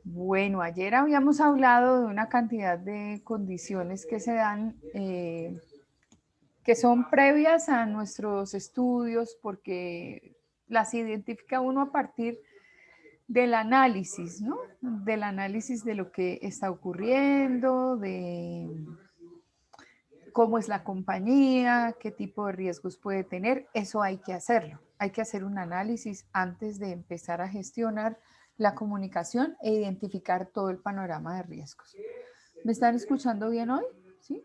Bueno, ayer habíamos hablado de una cantidad de condiciones que se dan, que son previas a nuestros estudios, porque las identifica uno a partir del análisis, ¿no? Del análisis de lo que está ocurriendo, de cómo es la compañía, qué tipo de riesgos puede tener. Eso hay que hacerlo. Hay que hacer un análisis antes de empezar a gestionar la comunicación e identificar todo el panorama de riesgos. ¿Me están escuchando bien hoy? ¿Sí?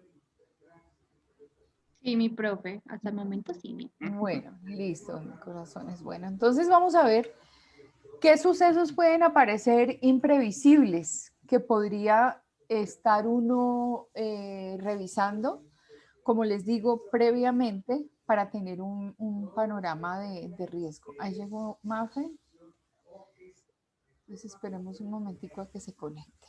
Sí, mi profe, hasta el momento sí. Bueno, listo, mi corazón es bueno. Entonces vamos a ver qué sucesos pueden aparecer imprevisibles que podría estar uno revisando, como les digo, previamente para tener un panorama de riesgo. Ahí llegó Mafe. Entonces esperemos un momentico a que se conecte.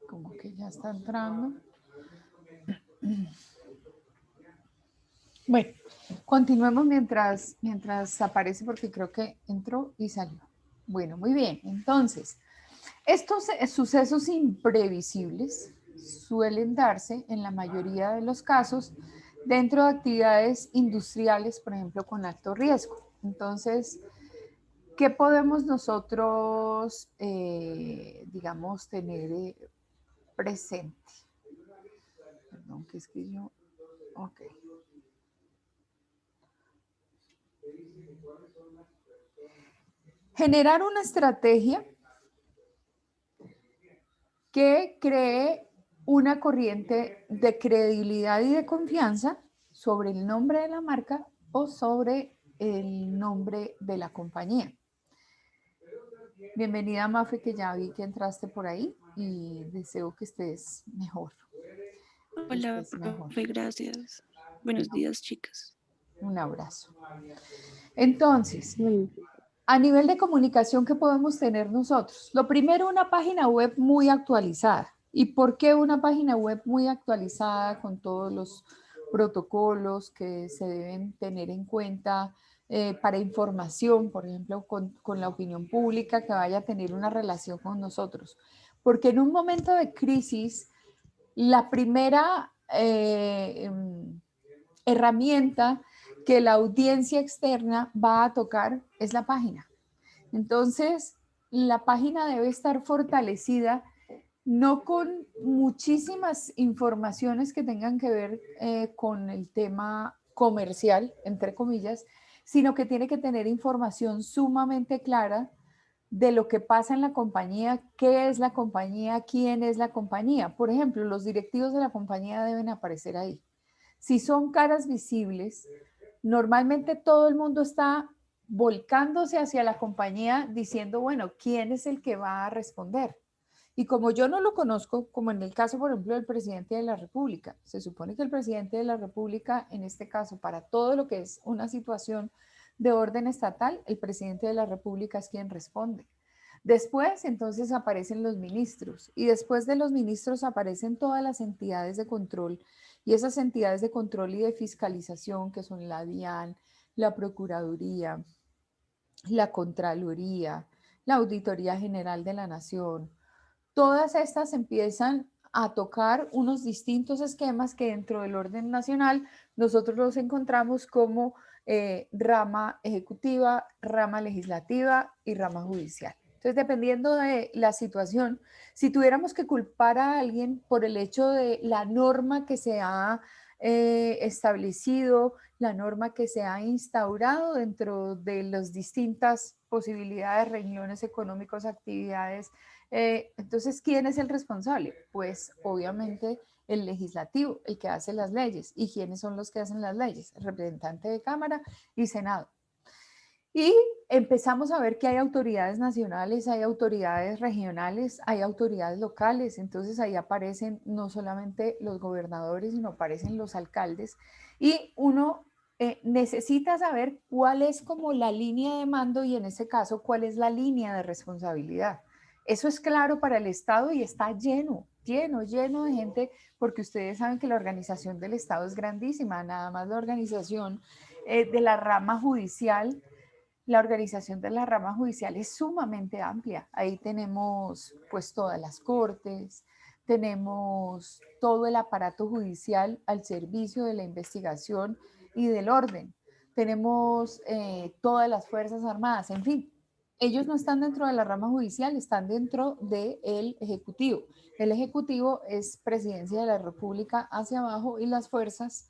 Como que ya está entrando. Bueno, continuemos mientras aparece porque creo que entró y salió. Bueno, muy bien. Entonces, estos sucesos imprevisibles suelen darse en la mayoría de los casos dentro de actividades industriales, por ejemplo, con alto riesgo. Entonces, ¿qué podemos nosotros, digamos, tener presente? Perdón, que es que yo... Ok. Generar una estrategia que cree una corriente de credibilidad y de confianza sobre el nombre de la marca o sobre el nombre de la compañía. Bienvenida, Mafe, que ya vi que entraste por ahí y deseo que estés mejor. Que Hola, estés mejor. profe, gracias. Buenos días, chicas. Un abrazo. Entonces, Bueno, a nivel de comunicación, ¿qué podemos tener nosotros? Lo primero, una página web muy actualizada. ¿Y por qué una página web muy actualizada con todos los protocolos que se deben tener en cuenta para información, por ejemplo, con la opinión pública que vaya a tener una relación con nosotros? Porque en un momento de crisis, la primera herramienta que la audiencia externa va a tocar es la página. Entonces, la página debe estar fortalecida no con muchísimas informaciones que tengan que ver con el tema comercial, entre comillas, sino que tiene que tener información sumamente clara de lo que pasa en la compañía, qué es la compañía, quién es la compañía. Por ejemplo, los directivos de la compañía deben aparecer ahí. Si son caras visibles, normalmente todo el mundo está volcándose hacia la compañía diciendo, bueno, ¿quién es el que va a responder? Y como yo no lo conozco, como en el caso, por ejemplo, del presidente de la República, se supone que el presidente de la República, en este caso, para todo lo que es una situación de orden estatal, el presidente de la República es quien responde. Después, entonces, aparecen los ministros y después de los ministros aparecen todas las entidades de control y esas entidades de control y de fiscalización que son la DIAN, la Procuraduría, la Contraloría, la Auditoría General de la Nación. Todas estas empiezan a tocar unos distintos esquemas que dentro del orden nacional nosotros los encontramos como rama ejecutiva, rama legislativa y rama judicial. Entonces, dependiendo de la situación, si tuviéramos que culpar a alguien por el hecho de la norma que se ha establecido, la norma que se ha instaurado dentro de las distintas posibilidades, regiones económicos, actividades, entonces, ¿quién es el responsable? Pues obviamente el legislativo, el que hace las leyes. ¿Y quiénes son los que hacen las leyes? El representante de Cámara y Senado. Y empezamos a ver que hay autoridades nacionales, hay autoridades regionales, hay autoridades locales. Entonces ahí aparecen no solamente los gobernadores, sino aparecen los alcaldes. Y uno necesita saber cuál es como la línea de mando y en ese caso cuál es la línea de responsabilidad. Eso es claro para el Estado y está lleno de gente, porque ustedes saben que la organización del Estado es grandísima, nada más la organización de la rama judicial. La organización de la rama judicial es sumamente amplia. Ahí tenemos pues todas las cortes, tenemos todo el aparato judicial al servicio de la investigación y del orden. Tenemos todas las Fuerzas Armadas, en fin. Ellos no están dentro de la rama judicial, están dentro del Ejecutivo. El Ejecutivo es Presidencia de la República hacia abajo y las fuerzas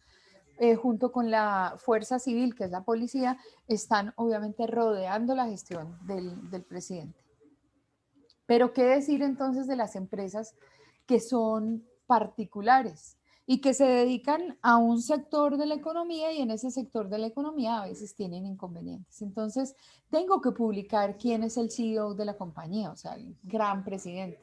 junto con la fuerza civil, que es la policía, están obviamente rodeando la gestión del presidente. Pero ¿qué decir entonces de las empresas que son particulares y que se dedican a un sector de la economía y en ese sector de la economía a veces tienen inconvenientes? Entonces, tengo que publicar quién es el CEO de la compañía, o sea, el gran presidente.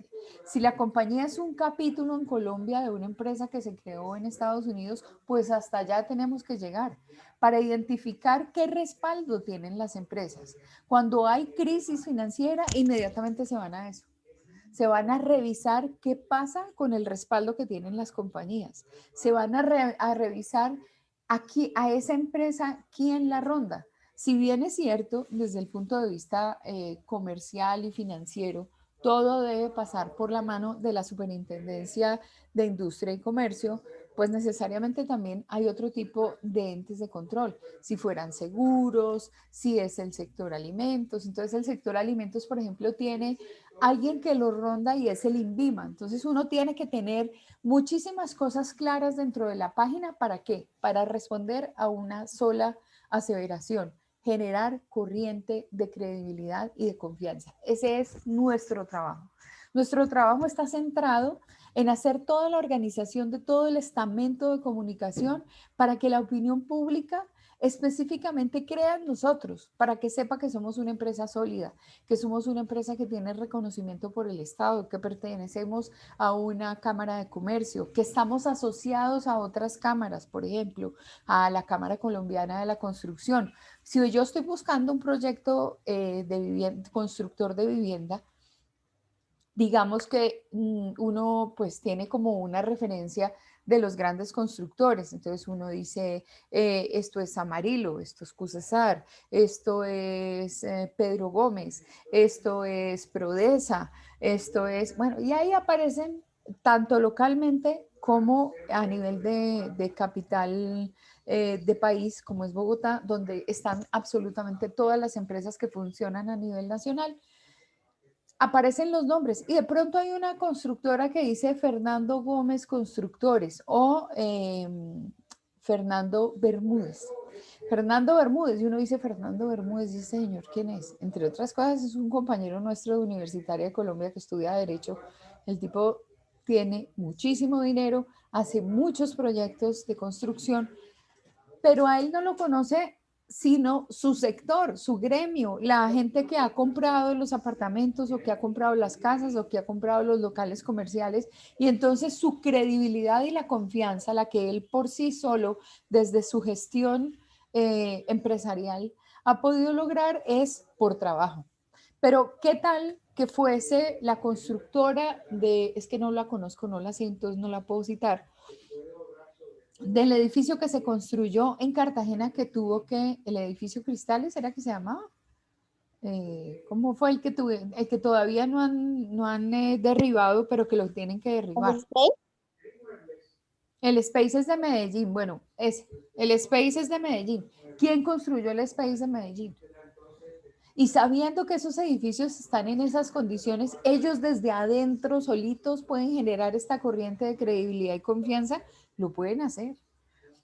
Si la compañía es un capítulo en Colombia de una empresa que se creó en Estados Unidos, pues hasta allá tenemos que llegar para identificar qué respaldo tienen las empresas. Cuando hay crisis financiera, inmediatamente se van a eso. Se van a revisar qué pasa con el respaldo que tienen las compañías. Se van a revisar aquí a esa empresa quién la ronda. Si bien es cierto, desde el punto de vista comercial y financiero, todo debe pasar por la mano de la Superintendencia de Industria y Comercio, pues necesariamente también hay otro tipo de entes de control. Si fueran seguros, si es el sector alimentos. Entonces el sector alimentos, por ejemplo, tiene alguien que lo ronda y es el INVIMA. Entonces uno tiene que tener muchísimas cosas claras dentro de la página. ¿Para qué? Para responder a una sola aseveración, generar corriente de credibilidad y de confianza. Ese es nuestro trabajo. Nuestro trabajo está centrado en hacer toda la organización de todo el estamento de comunicación para que la opinión pública específicamente crea en nosotros, para que sepa que somos una empresa sólida, que somos una empresa que tiene reconocimiento por el Estado, que pertenecemos a una cámara de comercio, que estamos asociados a otras cámaras, por ejemplo, a la Cámara Colombiana de la Construcción. Si yo estoy buscando un proyecto de vivienda, constructor de vivienda, digamos que uno pues tiene como una referencia de los grandes constructores. Entonces uno dice, esto es Amarillo, esto es Cusesar, esto es Pedro Gómez, esto es Prodesa, esto es, bueno, y ahí aparecen tanto localmente como a nivel de capital de país, como es Bogotá, donde están absolutamente todas las empresas que funcionan a nivel nacional. Aparecen los nombres y de pronto hay una constructora que dice Fernando Gómez Constructores o Fernando Bermúdez. Fernando Bermúdez, y uno dice Fernando Bermúdez, y ese señor, ¿quién es? Entre otras cosas, es un compañero nuestro de Universitaria de Colombia que estudia Derecho. El tipo tiene muchísimo dinero, hace muchos proyectos de construcción, pero a él no lo conoce sino su sector, su gremio, la gente que ha comprado los apartamentos o que ha comprado las casas o que ha comprado los locales comerciales, y entonces su credibilidad y la confianza, la que él por sí solo desde su gestión empresarial ha podido lograr, es por trabajo. Pero ¿qué tal que fuese la constructora de, es que no la conozco, no la siento, no la puedo citar, del edificio que se construyó en Cartagena, que tuvo que, el edificio Cristales, ¿era que se llamaba? ¿Cómo fue el que todavía no han derribado, pero que lo tienen que derribar? El Space es de Medellín, bueno, el Space es de Medellín. ¿Quién construyó el Space de Medellín? Y sabiendo que esos edificios están en esas condiciones, ellos desde adentro solitos pueden generar esta corriente de credibilidad y confianza, lo pueden hacer.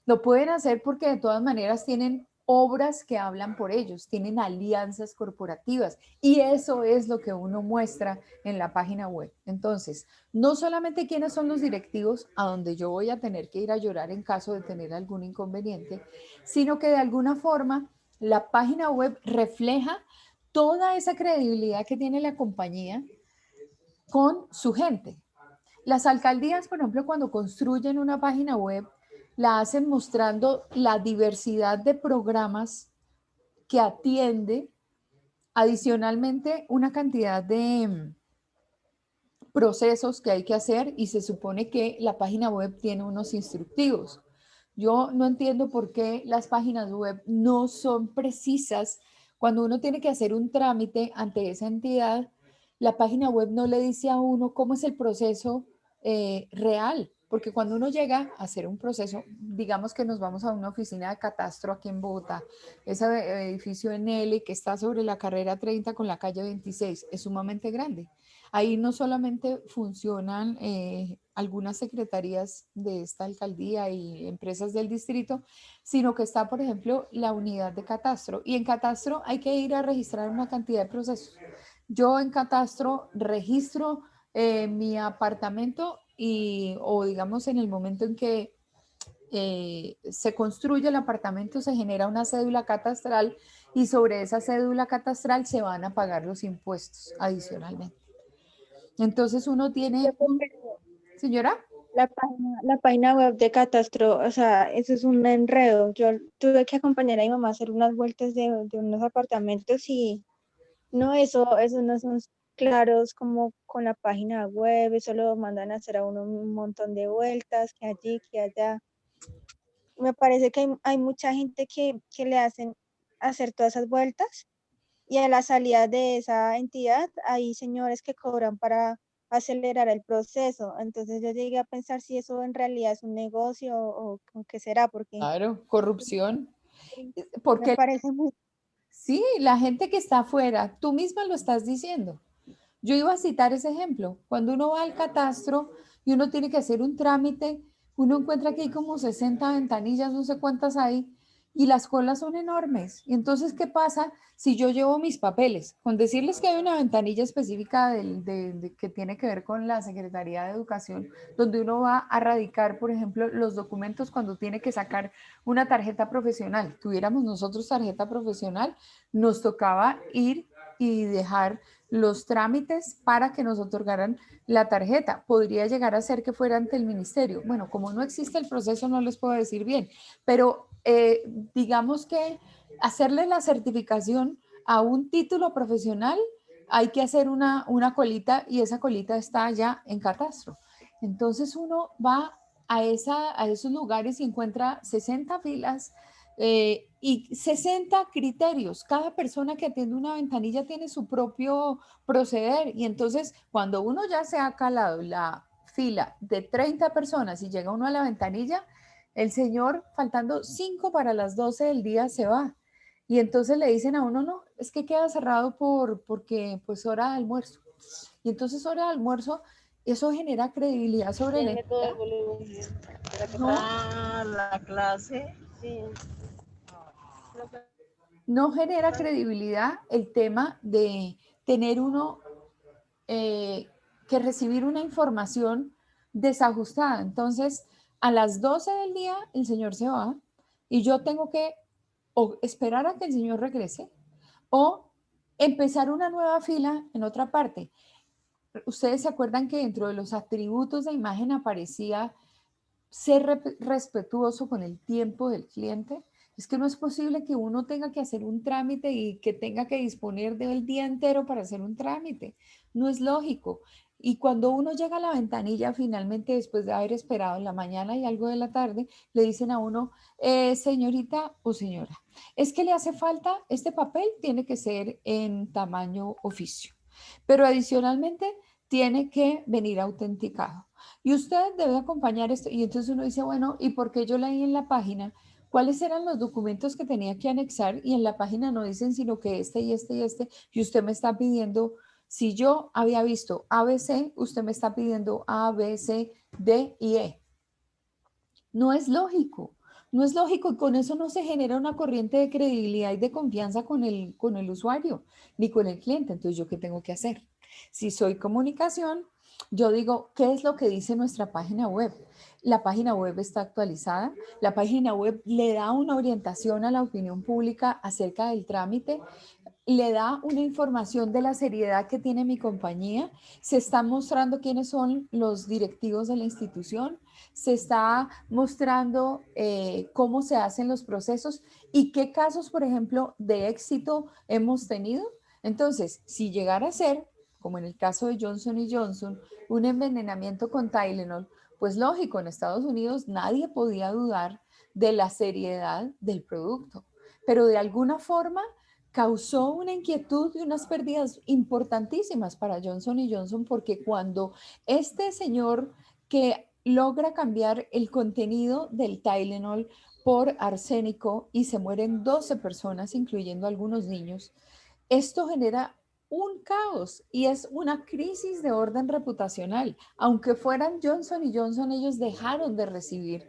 Lo pueden hacer porque de todas maneras tienen obras que hablan por ellos, tienen alianzas corporativas y eso es lo que uno muestra en la página web. Entonces, no solamente quiénes son los directivos a donde yo voy a tener que ir a llorar en caso de tener algún inconveniente, sino que de alguna forma la página web refleja toda esa credibilidad que tiene la compañía con su gente. Las alcaldías, por ejemplo, cuando construyen una página web, la hacen mostrando la diversidad de programas que atiende, adicionalmente una cantidad de procesos que hay que hacer y se supone que la página web tiene unos instructivos. Yo no entiendo por qué las páginas web no son precisas. Cuando uno tiene que hacer un trámite ante esa entidad, la página web no le dice a uno cómo es el proceso real, porque cuando uno llega a hacer un proceso, digamos que nos vamos a una oficina de catastro aquí en Bogotá, ese edificio en L que está sobre la carrera 30 con la calle 26, es sumamente grande. Ahí no solamente funcionan algunas secretarías de esta alcaldía y empresas del distrito, sino que está, por ejemplo, la unidad de catastro. Y en catastro hay que ir a registrar una cantidad de procesos. Yo en catastro registro mi apartamento o digamos en el momento en que se construye el apartamento, se genera una cédula catastral y sobre esa cédula catastral se van a pagar los impuestos adicionalmente. Entonces uno tiene, señora, La página web de Catastro, o sea, eso es un enredo. Yo tuve que acompañar a mi mamá a hacer unas vueltas de unos apartamentos y no, eso no son claros como con la página web, eso lo mandan a hacer a uno un montón de vueltas, que allí, que allá. Me parece que hay mucha gente que le hacen hacer todas esas vueltas y a la salida de esa entidad hay señores que cobran para acelerar el proceso. Entonces yo llegué a pensar si eso en realidad es un negocio o qué será, porque claro, corrupción, me porque parece muy... sí, la gente que está afuera, tú misma lo estás diciendo. Yo iba a citar ese ejemplo. Cuando uno va al catastro y uno tiene que hacer un trámite, uno encuentra que hay como 60 ventanillas, no sé cuántas hay, y las colas son enormes. Y entonces, ¿qué pasa si yo llevo mis papeles? Con decirles que hay una ventanilla específica que tiene que ver con la Secretaría de Educación, donde uno va a radicar, por ejemplo, los documentos cuando tiene que sacar una tarjeta profesional. Tuviéramos nosotros tarjeta profesional, nos tocaba ir y dejar los trámites para que nos otorgaran la tarjeta. Podría llegar a ser que fuera ante el ministerio. Bueno, como no existe el proceso, no les puedo decir bien, pero digamos que hacerle la certificación a un título profesional, hay que hacer una colita y esa colita está ya en catastro. Entonces uno va a esos lugares y encuentra 60 filas y 60 criterios. Cada persona que atiende una ventanilla tiene su propio proceder y entonces cuando uno ya se ha calado la fila de 30 personas y llega uno a la ventanilla, el señor faltando 5 para las 12 del día se va. Y entonces le dicen a uno, no, es que queda cerrado porque pues hora de almuerzo. Y entonces hora de almuerzo, eso genera credibilidad sobre la entidad. No, La clase. Sí. no genera credibilidad el tema de tener uno que recibir una información desajustada. Entonces, a las 12 del día el señor se va y yo tengo que o esperar a que el señor regrese o empezar una nueva fila en otra parte. Ustedes se acuerdan que dentro de los atributos de imagen aparecía ser respetuoso con el tiempo del cliente. Es que no es posible que uno tenga que hacer un trámite y que tenga que disponer del día entero para hacer un trámite. No es lógico. Y cuando uno llega a la ventanilla, finalmente, después de haber esperado en la mañana y algo de la tarde, le dicen a uno, señorita o señora, es que le hace falta este papel, tiene que ser en tamaño oficio. Pero adicionalmente, tiene que venir autenticado. Y usted debe acompañar esto. Y entonces uno dice, bueno, ¿y por qué yo leí en la página cuáles eran los documentos que tenía que anexar? Y en la página no dicen sino que este y este y este. Y usted me está pidiendo, si yo había visto ABC, usted me está pidiendo A, B, C, D y E. No es lógico. No es lógico y con eso no se genera una corriente de credibilidad y de confianza con el usuario ni con el cliente. Entonces, ¿yo qué tengo que hacer? Si soy comunicación, yo digo, ¿qué es lo que dice nuestra página web? La página web está actualizada, la página web le da una orientación a la opinión pública acerca del trámite. le da una información de la seriedad que tiene mi compañía, se está mostrando quiénes son los directivos de la institución, se está mostrando cómo se hacen los procesos y qué casos, por ejemplo, de éxito hemos tenido. Entonces, si llegara a ser, como en el caso de Johnson y Johnson, un envenenamiento con Tylenol, pues lógico, en Estados Unidos nadie podía dudar de la seriedad del producto, pero de alguna forma causó una inquietud y unas pérdidas importantísimas para Johnson y Johnson, porque cuando este señor que logra cambiar el contenido del Tylenol por arsénico y se mueren 12 personas, incluyendo algunos niños, esto genera un caos y es una crisis de orden reputacional. Aunque fueran Johnson y Johnson, ellos dejaron de recibir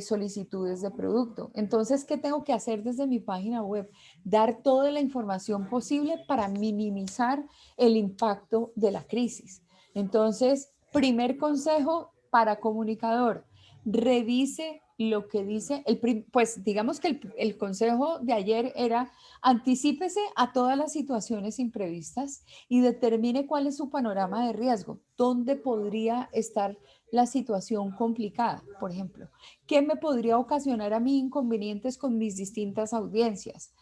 solicitudes de producto. Entonces, ¿qué tengo que hacer desde mi página web? Dar toda la información posible para minimizar el impacto de la crisis. Entonces, primer consejo para comunicador, revise lo que dice, pues digamos que el consejo de ayer era: anticípese a todas las situaciones imprevistas y determine cuál es su panorama de riesgo, dónde podría estar la situación complicada, por ejemplo, qué me podría ocasionar a mí inconvenientes con mis distintas audiencias.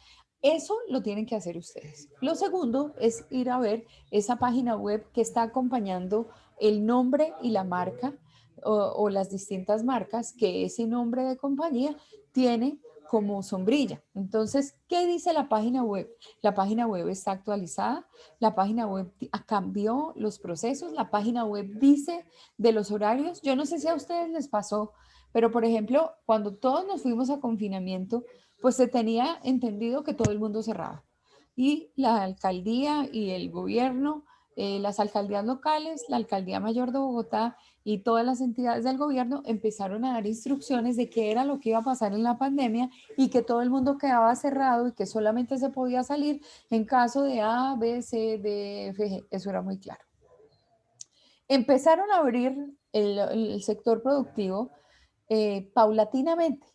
Eso lo tienen que hacer ustedes. Lo segundo es ir a ver esa página web que está acompañando el nombre y la marca o las distintas marcas que ese nombre de compañía tiene como sombrilla. Entonces, ¿qué dice la página web? La página web está actualizada, la página web cambió los procesos, la página web dice de los horarios. Yo no sé si a ustedes les pasó, pero por ejemplo, cuando todos nos fuimos a confinamiento, pues se tenía entendido que todo el mundo cerraba. Y la alcaldía y el gobierno, las alcaldías locales, la alcaldía mayor de Bogotá y todas las entidades del gobierno empezaron a dar instrucciones de qué era lo que iba a pasar en la pandemia y que todo el mundo quedaba cerrado y que solamente se podía salir en caso de A, B, C, D, F, G. Eso era muy claro. Empezaron a abrir el sector productivo paulatinamente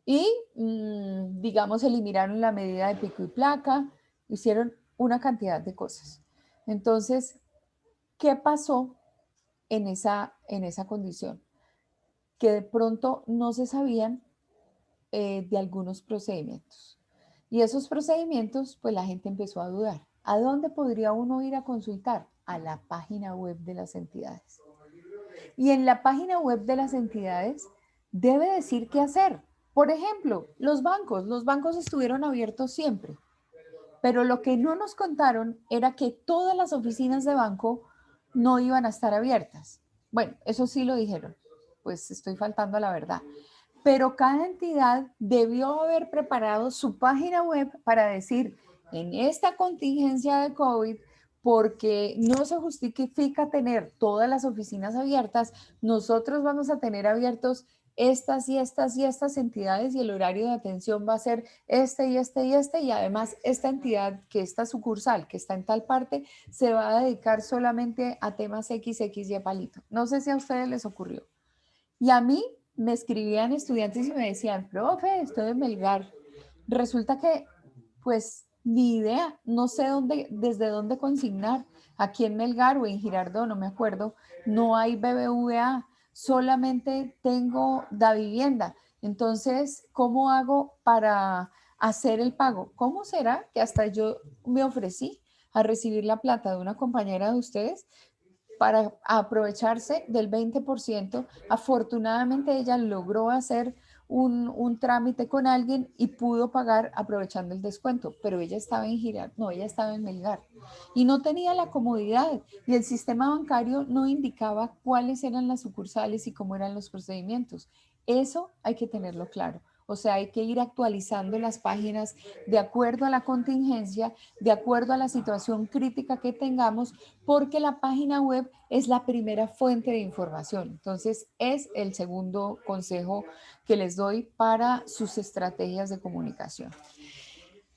y, digamos, eliminaron la medida de pico y placa, hicieron una cantidad de cosas. Entonces, ¿qué pasó en esa condición? Que de pronto no se sabían de algunos procedimientos. Y esos procedimientos, pues la gente empezó a dudar. ¿A dónde podría uno ir a consultar? A la página web de las entidades. Y en la página web de las entidades debe decir qué hacer. Por ejemplo, los bancos estuvieron abiertos siempre, pero lo que no nos contaron era que todas las oficinas de banco no iban a estar abiertas. Bueno, eso sí lo dijeron, pues estoy faltando a la verdad. Pero cada entidad debió haber preparado su página web para decir: en esta contingencia de COVID, porque no se justifica tener todas las oficinas abiertas, nosotros vamos a tener abiertos estas y estas y estas entidades y el horario de atención va a ser este y este y este, y además esta entidad, que esta sucursal que está en tal parte, se va a dedicar solamente a temas X, X y palito. No sé si a ustedes les ocurrió. Y a mí me escribían estudiantes y me decían: profe, estoy en Melgar. Resulta que, pues, ni idea, no sé desde dónde consignar. Aquí en Melgar o en Girardot, no me acuerdo, no hay BBVA, solamente tengo Davivienda. Entonces, ¿cómo hago para hacer el pago? ¿Cómo será que hasta yo me ofrecí a recibir la plata de una compañera de ustedes para aprovecharse del 20%? Afortunadamente ella logró hacer un trámite con alguien y pudo pagar aprovechando el descuento, pero ella estaba en ella estaba en Melgar y no tenía la comodidad, y el sistema bancario no indicaba cuáles eran las sucursales y cómo eran los procedimientos. Eso hay que tenerlo claro. O sea, hay que ir actualizando las páginas de acuerdo a la contingencia, de acuerdo a la situación crítica que tengamos, porque la página web es la primera fuente de información. Entonces, es el segundo consejo que les doy para sus estrategias de comunicación.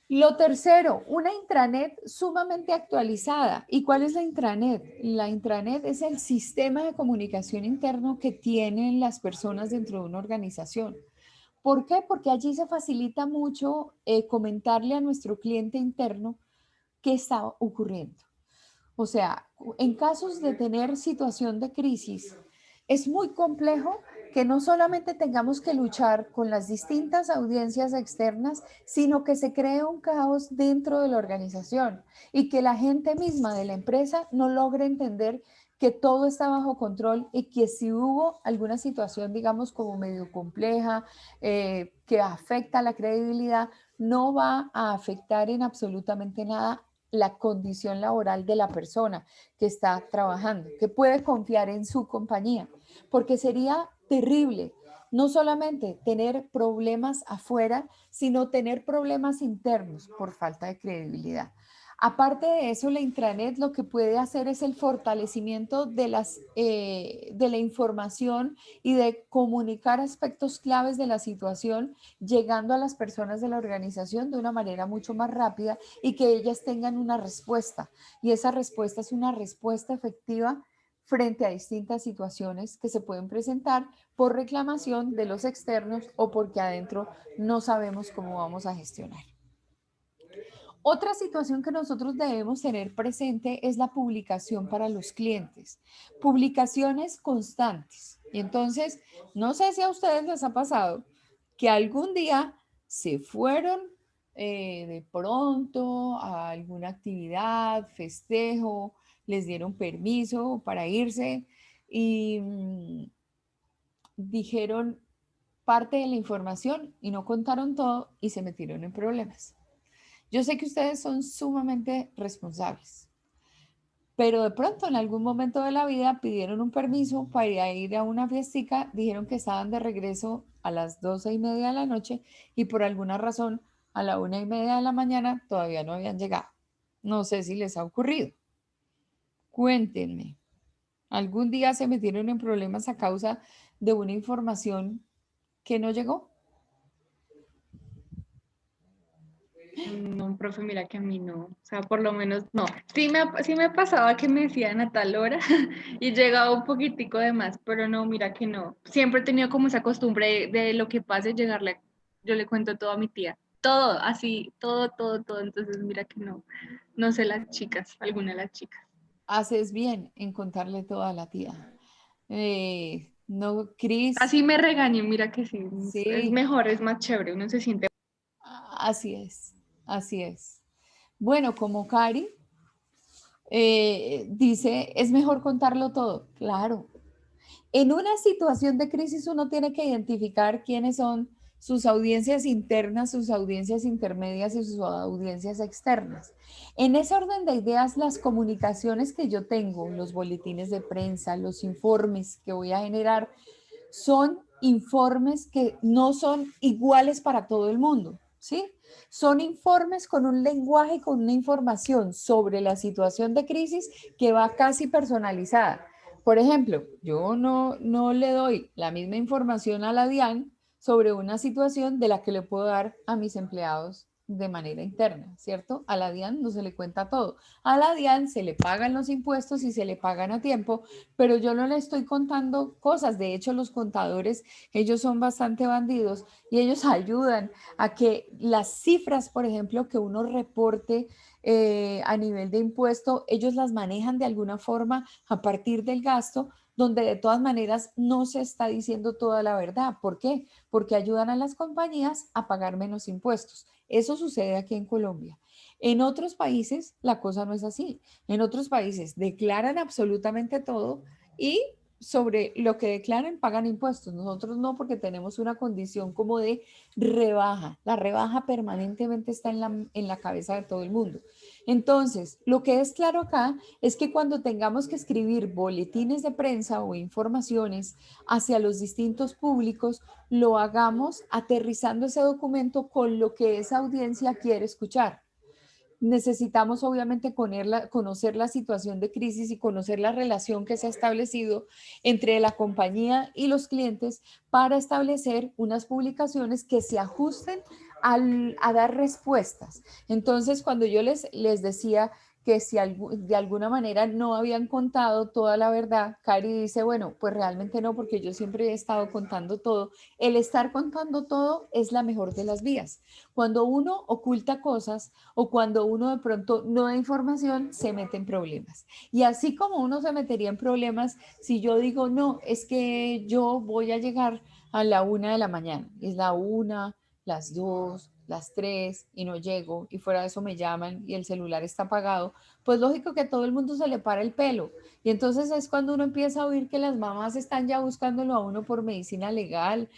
Lo tercero, una intranet sumamente actualizada. ¿Y cuál es la intranet? La intranet es el sistema de comunicación interno que tienen las personas dentro de una organización. ¿Por qué? Porque allí se facilita mucho comentarle a nuestro cliente interno qué está ocurriendo. O sea, en casos de tener situación de crisis, es muy complejo que no solamente tengamos que luchar con las distintas audiencias externas, sino que se cree un caos dentro de la organización y que la gente misma de la empresa no logre entender que todo está bajo control y que si hubo alguna situación, digamos, como medio compleja, que afecta a la credibilidad, no va a afectar en absolutamente nada la condición laboral de la persona que está trabajando, que puede confiar en su compañía, porque sería terrible no solamente tener problemas afuera, sino tener problemas internos por falta de credibilidad. Aparte de eso, la intranet lo que puede hacer es el fortalecimiento de la información y de comunicar aspectos claves de la situación, llegando a las personas de la organización de una manera mucho más rápida y que ellas tengan una respuesta. Y esa respuesta es una respuesta efectiva frente a distintas situaciones que se pueden presentar por reclamación de los externos o porque adentro no sabemos cómo vamos a gestionar. Otra situación que nosotros debemos tener presente es la publicación para los clientes. Publicaciones constantes. Y entonces, no sé si a ustedes les ha pasado que algún día se fueron de pronto a alguna actividad, festejo, les dieron permiso para irse y dijeron parte de la información y no contaron todo y se metieron en problemas. Yo sé que ustedes son sumamente responsables, pero de pronto en algún momento de la vida pidieron un permiso para ir a una fiestica, dijeron que estaban de regreso a las 12:30 de la noche y por alguna razón a la 1:30 de la mañana todavía no habían llegado. No sé si les ha ocurrido. Cuéntenme, ¿algún día se metieron en problemas a causa de una información que no llegó? No, profe, mira que a mí no, o sea, por lo menos no. Sí me pasaba que me decían a tal hora y llegaba un poquitico de más, pero no, mira que no. Siempre he tenido como esa costumbre de lo que pase, llegarle, yo le cuento todo a mi tía, todo, así, todo, todo, todo. Entonces, mira que no, no sé las chicas, alguna de las chicas. Haces bien en contarle todo a la tía. No, Cris, Así me regañen, mira que sí, es sí, mejor, es más chévere, uno se siente. así es, así es. Bueno, como Cari dice, es mejor contarlo todo. Claro, en una situación de crisis uno tiene que identificar quiénes son sus audiencias internas, sus audiencias intermedias y sus audiencias externas. En ese orden de ideas, las comunicaciones que yo tengo, los boletines de prensa, los informes que voy a generar, son informes que no son iguales para todo el mundo, ¿sí? Son informes con un lenguaje y con una información sobre la situación de crisis que va casi personalizada. Por ejemplo, yo no le doy la misma información a la DIAN sobre una situación de la que le puedo dar a mis empleados de manera interna, ¿cierto? A la DIAN no se le cuenta todo. A la DIAN se le pagan los impuestos y se le pagan a tiempo, pero yo no le estoy contando cosas. De hecho, los contadores, ellos son bastante bandidos y ellos ayudan a que las cifras, por ejemplo, que uno reporte a nivel de impuesto, ellos las manejan de alguna forma a partir del gasto, donde de todas maneras no se está diciendo toda la verdad. ¿Por qué? Porque ayudan a las compañías a pagar menos impuestos. Eso sucede aquí en Colombia. En otros países la cosa no es así. En otros países declaran absolutamente todo y sobre lo que declaran pagan impuestos. Nosotros no, porque tenemos una condición como de rebaja. La rebaja permanentemente está en la cabeza de todo el mundo. Entonces, lo que es claro acá es que cuando tengamos que escribir boletines de prensa o informaciones hacia los distintos públicos, lo hagamos aterrizando ese documento con lo que esa audiencia quiere escuchar. Necesitamos obviamente conocer la situación de crisis y conocer la relación que se ha establecido entre la compañía y los clientes para establecer unas publicaciones que se ajusten a dar respuestas. Entonces, cuando yo les decía que si de alguna manera no habían contado toda la verdad. Cari dice, bueno, pues realmente no, porque yo siempre he estado contando todo. El estar contando todo es la mejor de las vías. Cuando uno oculta cosas o cuando uno de pronto no da información, se mete en problemas. Y así como uno se metería en problemas, si yo digo, no, es que yo voy a llegar a la 1 de la mañana, es la 1, las 2, las 3 y no llego y fuera de eso me llaman y el celular está apagado, pues lógico que a todo el mundo se le para el pelo. Y entonces es cuando uno empieza a oír que las mamás están ya buscándolo a uno por medicina legal,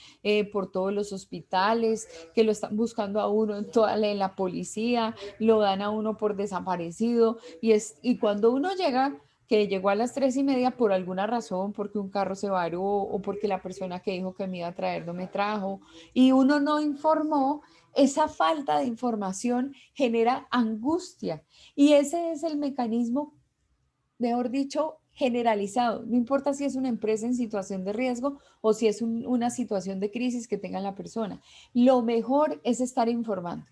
por todos los hospitales, que lo están buscando a uno en la policía, lo dan a uno por desaparecido. Y cuando uno llega, que llegó a las 3:30 por alguna razón, porque un carro se varó o porque la persona que dijo que me iba a traer no me trajo y uno no informó, esa falta de información genera angustia y ese es el mecanismo, mejor dicho, generalizado. No importa si es una empresa en situación de riesgo o si es una situación de crisis que tenga la persona. Lo mejor es estar informando.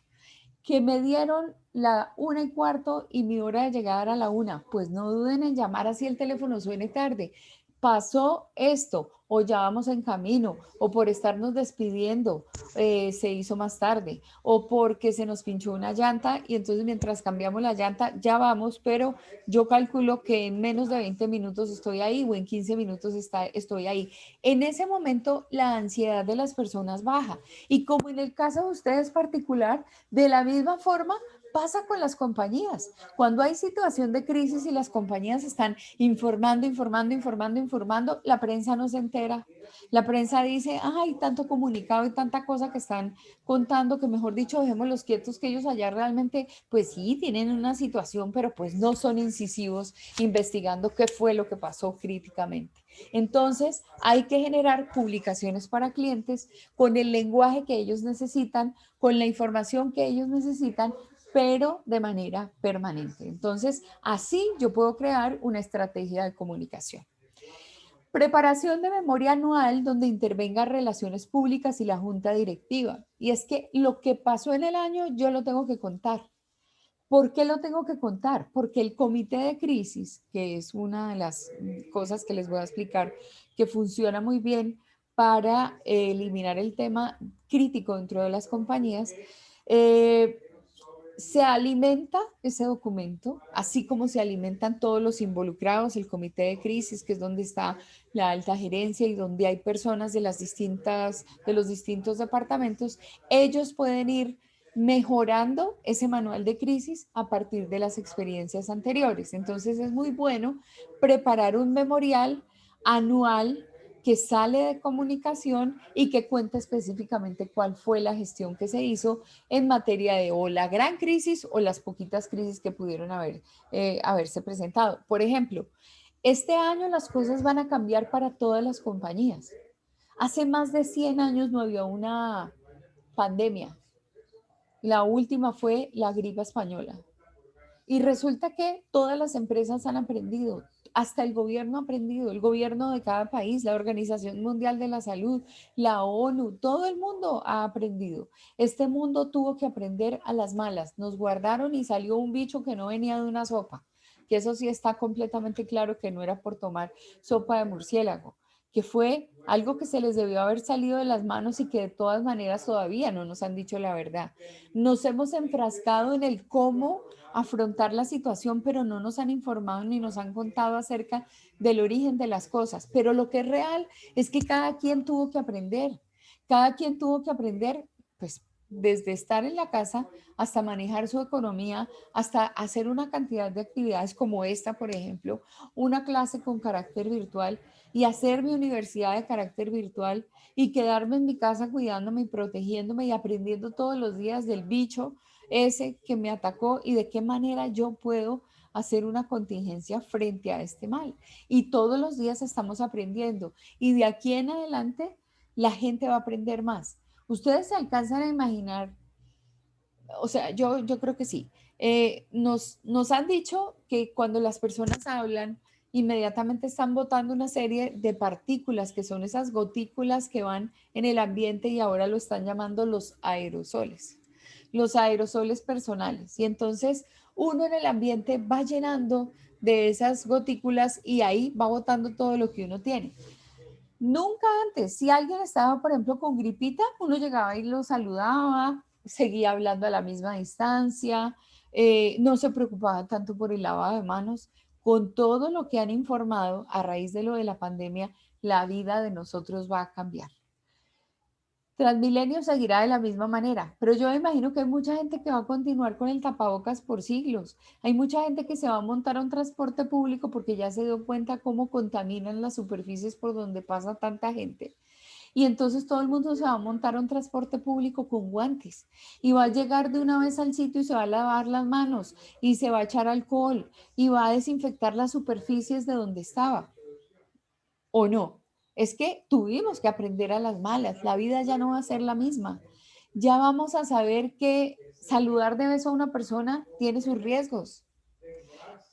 Que me dieron la 1:15 y mi hora de llegar a la 1, pues no duden en llamar así el teléfono suene tarde. Pasó esto, o ya vamos en camino, o por estarnos despidiendo se hizo más tarde, o porque se nos pinchó una llanta y entonces mientras cambiamos la llanta ya vamos, pero yo calculo que en menos de 20 minutos estoy ahí o en 15 minutos estoy ahí. En ese momento la ansiedad de las personas baja y como en el caso de ustedes particular, de la misma forma pasa con las compañías. Cuando hay situación de crisis y las compañías están informando, la prensa no se entera. La prensa dice, ay, tanto comunicado y tanta cosa que están contando que mejor dicho, dejémoslos quietos que ellos allá realmente, pues sí, tienen una situación, pero pues no son incisivos investigando qué fue lo que pasó críticamente. Entonces, hay que generar publicaciones para clientes con el lenguaje que ellos necesitan, con la información que ellos necesitan, pero de manera permanente. Entonces, así yo puedo crear una estrategia de comunicación. Preparación de memoria anual donde intervenga relaciones públicas y la junta directiva. Y es que lo que pasó en el año yo lo tengo que contar. ¿Por qué lo tengo que contar? Porque el comité de crisis, que es una de las cosas que les voy a explicar, que funciona muy bien para eliminar el tema crítico dentro de las compañías, eh, se alimenta ese documento, así como se alimentan todos los involucrados, el comité de crisis, que es donde está la alta gerencia y donde hay personas de los distintos departamentos, ellos pueden ir mejorando ese manual de crisis a partir de las experiencias anteriores. Entonces es muy bueno preparar un memorial anual que sale de comunicación y que cuenta específicamente cuál fue la gestión que se hizo en materia de o la gran crisis o las poquitas crisis que pudieron haberse presentado. Por ejemplo, este año las cosas van a cambiar para todas las compañías. Hace más de 100 años no había una pandemia. La última fue la gripe española. Y resulta que todas las empresas han aprendido, hasta el gobierno ha aprendido, el gobierno de cada país, la Organización Mundial de la Salud, la ONU, todo el mundo ha aprendido. Este mundo tuvo que aprender a las malas. Nos guardaron y salió un bicho que no venía de una sopa, que eso sí está completamente claro que no era por tomar sopa de murciélago, que fue algo que se les debió haber salido de las manos y que de todas maneras todavía no nos han dicho la verdad. Nos hemos enfrascado en el cómo afrontar la situación, pero no nos han informado ni nos han contado acerca del origen de las cosas. Pero lo que es real es que cada quien tuvo que aprender, pues desde estar en la casa hasta manejar su economía, hasta hacer una cantidad de actividades como esta, por ejemplo, una clase con carácter virtual y hacer mi universidad de carácter virtual y quedarme en mi casa cuidándome y protegiéndome y aprendiendo todos los días del bicho ese que me atacó y de qué manera yo puedo hacer una contingencia frente a este mal. Y todos los días estamos aprendiendo y de aquí en adelante la gente va a aprender más. Ustedes se alcanzan a imaginar, o sea, yo creo que sí. Nos han dicho que cuando las personas hablan, inmediatamente están botando una serie de partículas, que son esas gotículas que van en el ambiente y ahora lo están llamando los aerosoles personales. Y entonces uno en el ambiente va llenando de esas gotículas y ahí va botando todo lo que uno tiene. Nunca antes, si alguien estaba, por ejemplo, con gripita, uno llegaba y lo saludaba, seguía hablando a la misma distancia, no se preocupaba tanto por el lavado de manos. Con todo lo que han informado a raíz de lo de la pandemia, la vida de nosotros va a cambiar. Transmilenio seguirá de la misma manera, pero yo me imagino que hay mucha gente que va a continuar con el tapabocas por siglos. Hay mucha gente que se va a montar a un transporte público porque ya se dio cuenta cómo contaminan las superficies por donde pasa tanta gente. Y entonces todo el mundo se va a montar a un transporte público con guantes y va a llegar de una vez al sitio y se va a lavar las manos y se va a echar alcohol y va a desinfectar las superficies de donde estaba. ¿O no? Es que tuvimos que aprender a las malas, la vida ya no va a ser la misma. Ya vamos a saber que saludar de beso a una persona tiene sus riesgos.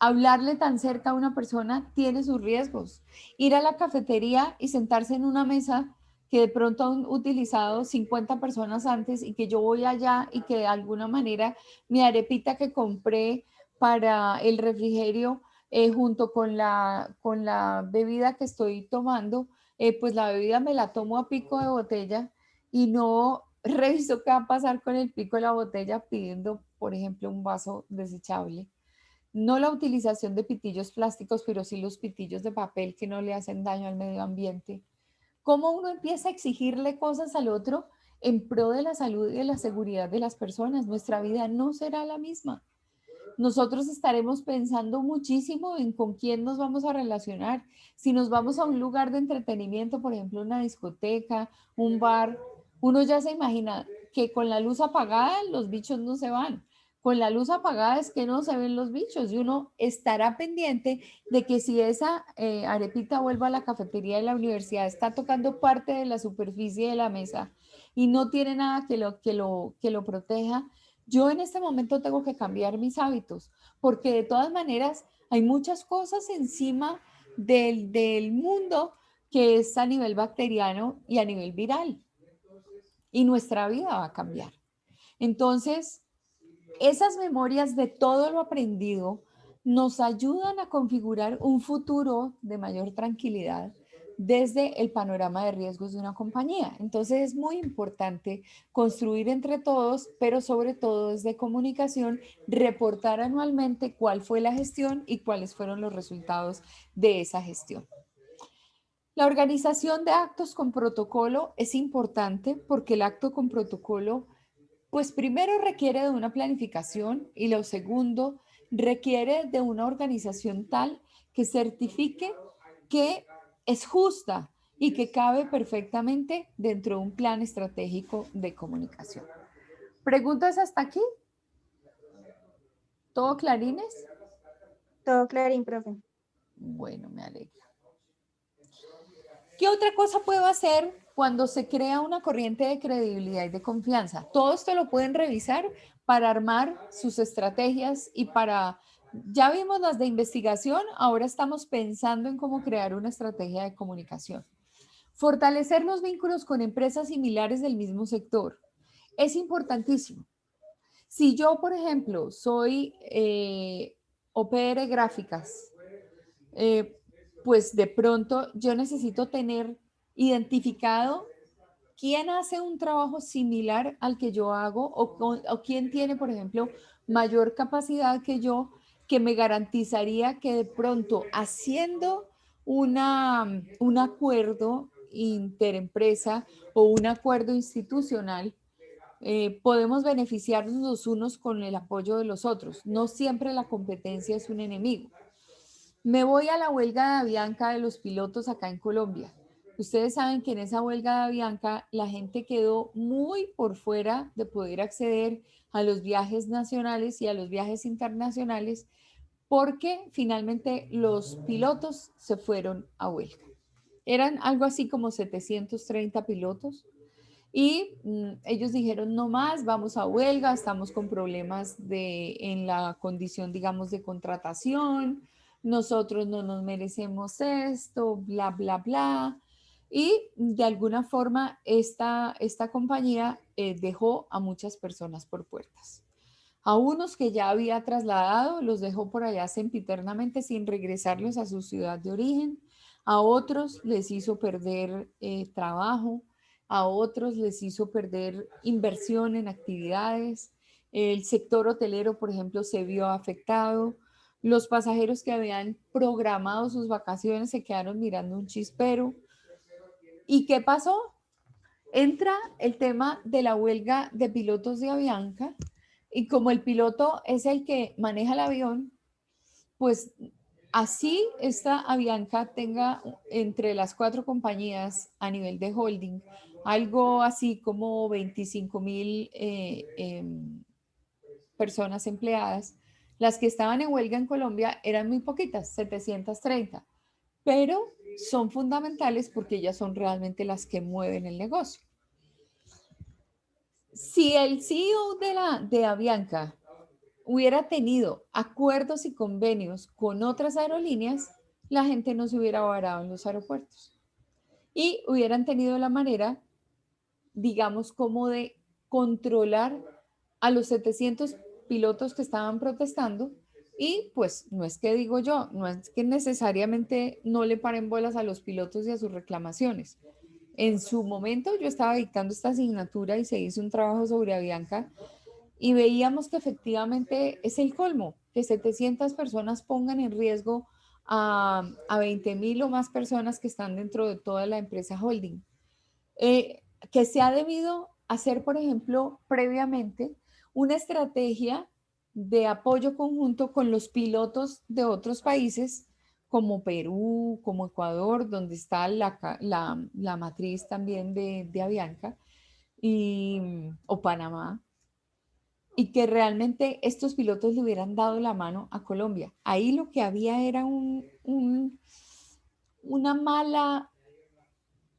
Hablarle tan cerca a una persona tiene sus riesgos. Ir a la cafetería y sentarse en una mesa que de pronto han utilizado 50 personas antes y que yo voy allá y que de alguna manera mi arepita que compré para el refrigerio junto con la bebida que estoy tomando, pues la bebida me la tomo a pico de botella y no reviso qué va a pasar con el pico de la botella pidiendo, por ejemplo, un vaso desechable. No la utilización de pitillos plásticos, pero sí los pitillos de papel que no le hacen daño al medio ambiente. ¿Cómo uno empieza a exigirle cosas al otro en pro de la salud y de la seguridad de las personas? Nuestra vida no será la misma. Nosotros estaremos pensando muchísimo en con quién nos vamos a relacionar. Si nos vamos a un lugar de entretenimiento, por ejemplo, una discoteca, un bar, uno ya se imagina que con la luz apagada los bichos no se van. Con la luz apagada es que no se ven los bichos y uno estará pendiente de que si esa arepita vuelve a la cafetería de la universidad, está tocando parte de la superficie de la mesa y no tiene nada que lo proteja. Yo en este momento tengo que cambiar mis hábitos, porque de todas maneras hay muchas cosas encima del mundo que es a nivel bacteriano y a nivel viral, y nuestra vida va a cambiar. Entonces, esas memorias de todo lo aprendido nos ayudan a configurar un futuro de mayor tranquilidad desde el panorama de riesgos de una compañía. Entonces es muy importante construir entre todos, pero sobre todo desde comunicación, reportar anualmente cuál fue la gestión y cuáles fueron los resultados de esa gestión. La organización de actos con protocolo es importante porque el acto con protocolo pues primero requiere de una planificación y lo segundo requiere de una organización tal que certifique que es justa y que cabe perfectamente dentro de un plan estratégico de comunicación. ¿Preguntas hasta aquí? ¿Todo clarines? Todo clarín, profe. Bueno, me alegra. ¿Qué otra cosa puedo hacer cuando se crea una corriente de credibilidad y de confianza? Todo esto lo pueden revisar para armar sus estrategias y para, ya vimos las de investigación, ahora estamos pensando en cómo crear una estrategia de comunicación. Fortalecer los vínculos con empresas similares del mismo sector es importantísimo. Si yo, por ejemplo, soy OPR gráficas, pues de pronto yo necesito tener identificado quién hace un trabajo similar al que yo hago o quién tiene, por ejemplo, mayor capacidad que yo, que me garantizaría que de pronto haciendo un acuerdo interempresa o un acuerdo institucional, podemos beneficiarnos los unos con el apoyo de los otros. No siempre la competencia es un enemigo. Me voy a la huelga de Avianca de los pilotos acá en Colombia. Ustedes saben que en esa huelga de Avianca la gente quedó muy por fuera de poder acceder a los viajes nacionales y a los viajes internacionales porque finalmente los pilotos se fueron a huelga. Eran algo así como 730 pilotos y ellos dijeron no más, vamos a huelga, estamos con problemas en la condición, digamos, de contratación, nosotros no nos merecemos esto, bla, bla, bla. Y de alguna forma esta compañía dejó a muchas personas por puertas. A unos que ya había trasladado, los dejó por allá sempiternamente sin regresarlos a su ciudad de origen. A otros les hizo perder trabajo, a otros les hizo perder inversión en actividades. El sector hotelero, por ejemplo, se vio afectado. Los pasajeros que habían programado sus vacaciones se quedaron mirando un chispero. ¿Y qué pasó? Entra el tema de la huelga de pilotos de Avianca y como el piloto es el que maneja el avión, pues así esta Avianca tenga entre las 4 compañías a nivel de holding algo así como 25.000 personas empleadas. Las que estaban en huelga en Colombia eran muy poquitas, 730, pero son fundamentales porque ellas son realmente las que mueven el negocio. Si el CEO de Avianca hubiera tenido acuerdos y convenios con otras aerolíneas, la gente no se hubiera varado en los aeropuertos y hubieran tenido la manera, digamos, como de controlar a los 700 pilotos que estaban protestando y pues no es que digo yo, no es que necesariamente no le paren bolas a los pilotos y a sus reclamaciones. En su momento yo estaba dictando esta asignatura y se hizo un trabajo sobre Avianca y veíamos que efectivamente es el colmo, que 700 personas pongan en riesgo a 20.000 o más personas que están dentro de toda la empresa holding. Que se ha debido hacer, por ejemplo, previamente una estrategia de apoyo conjunto con los pilotos de otros países como Perú, como Ecuador, donde está la matriz también de Avianca, o Panamá, y que realmente estos pilotos le hubieran dado la mano a Colombia. Ahí lo que había era una mala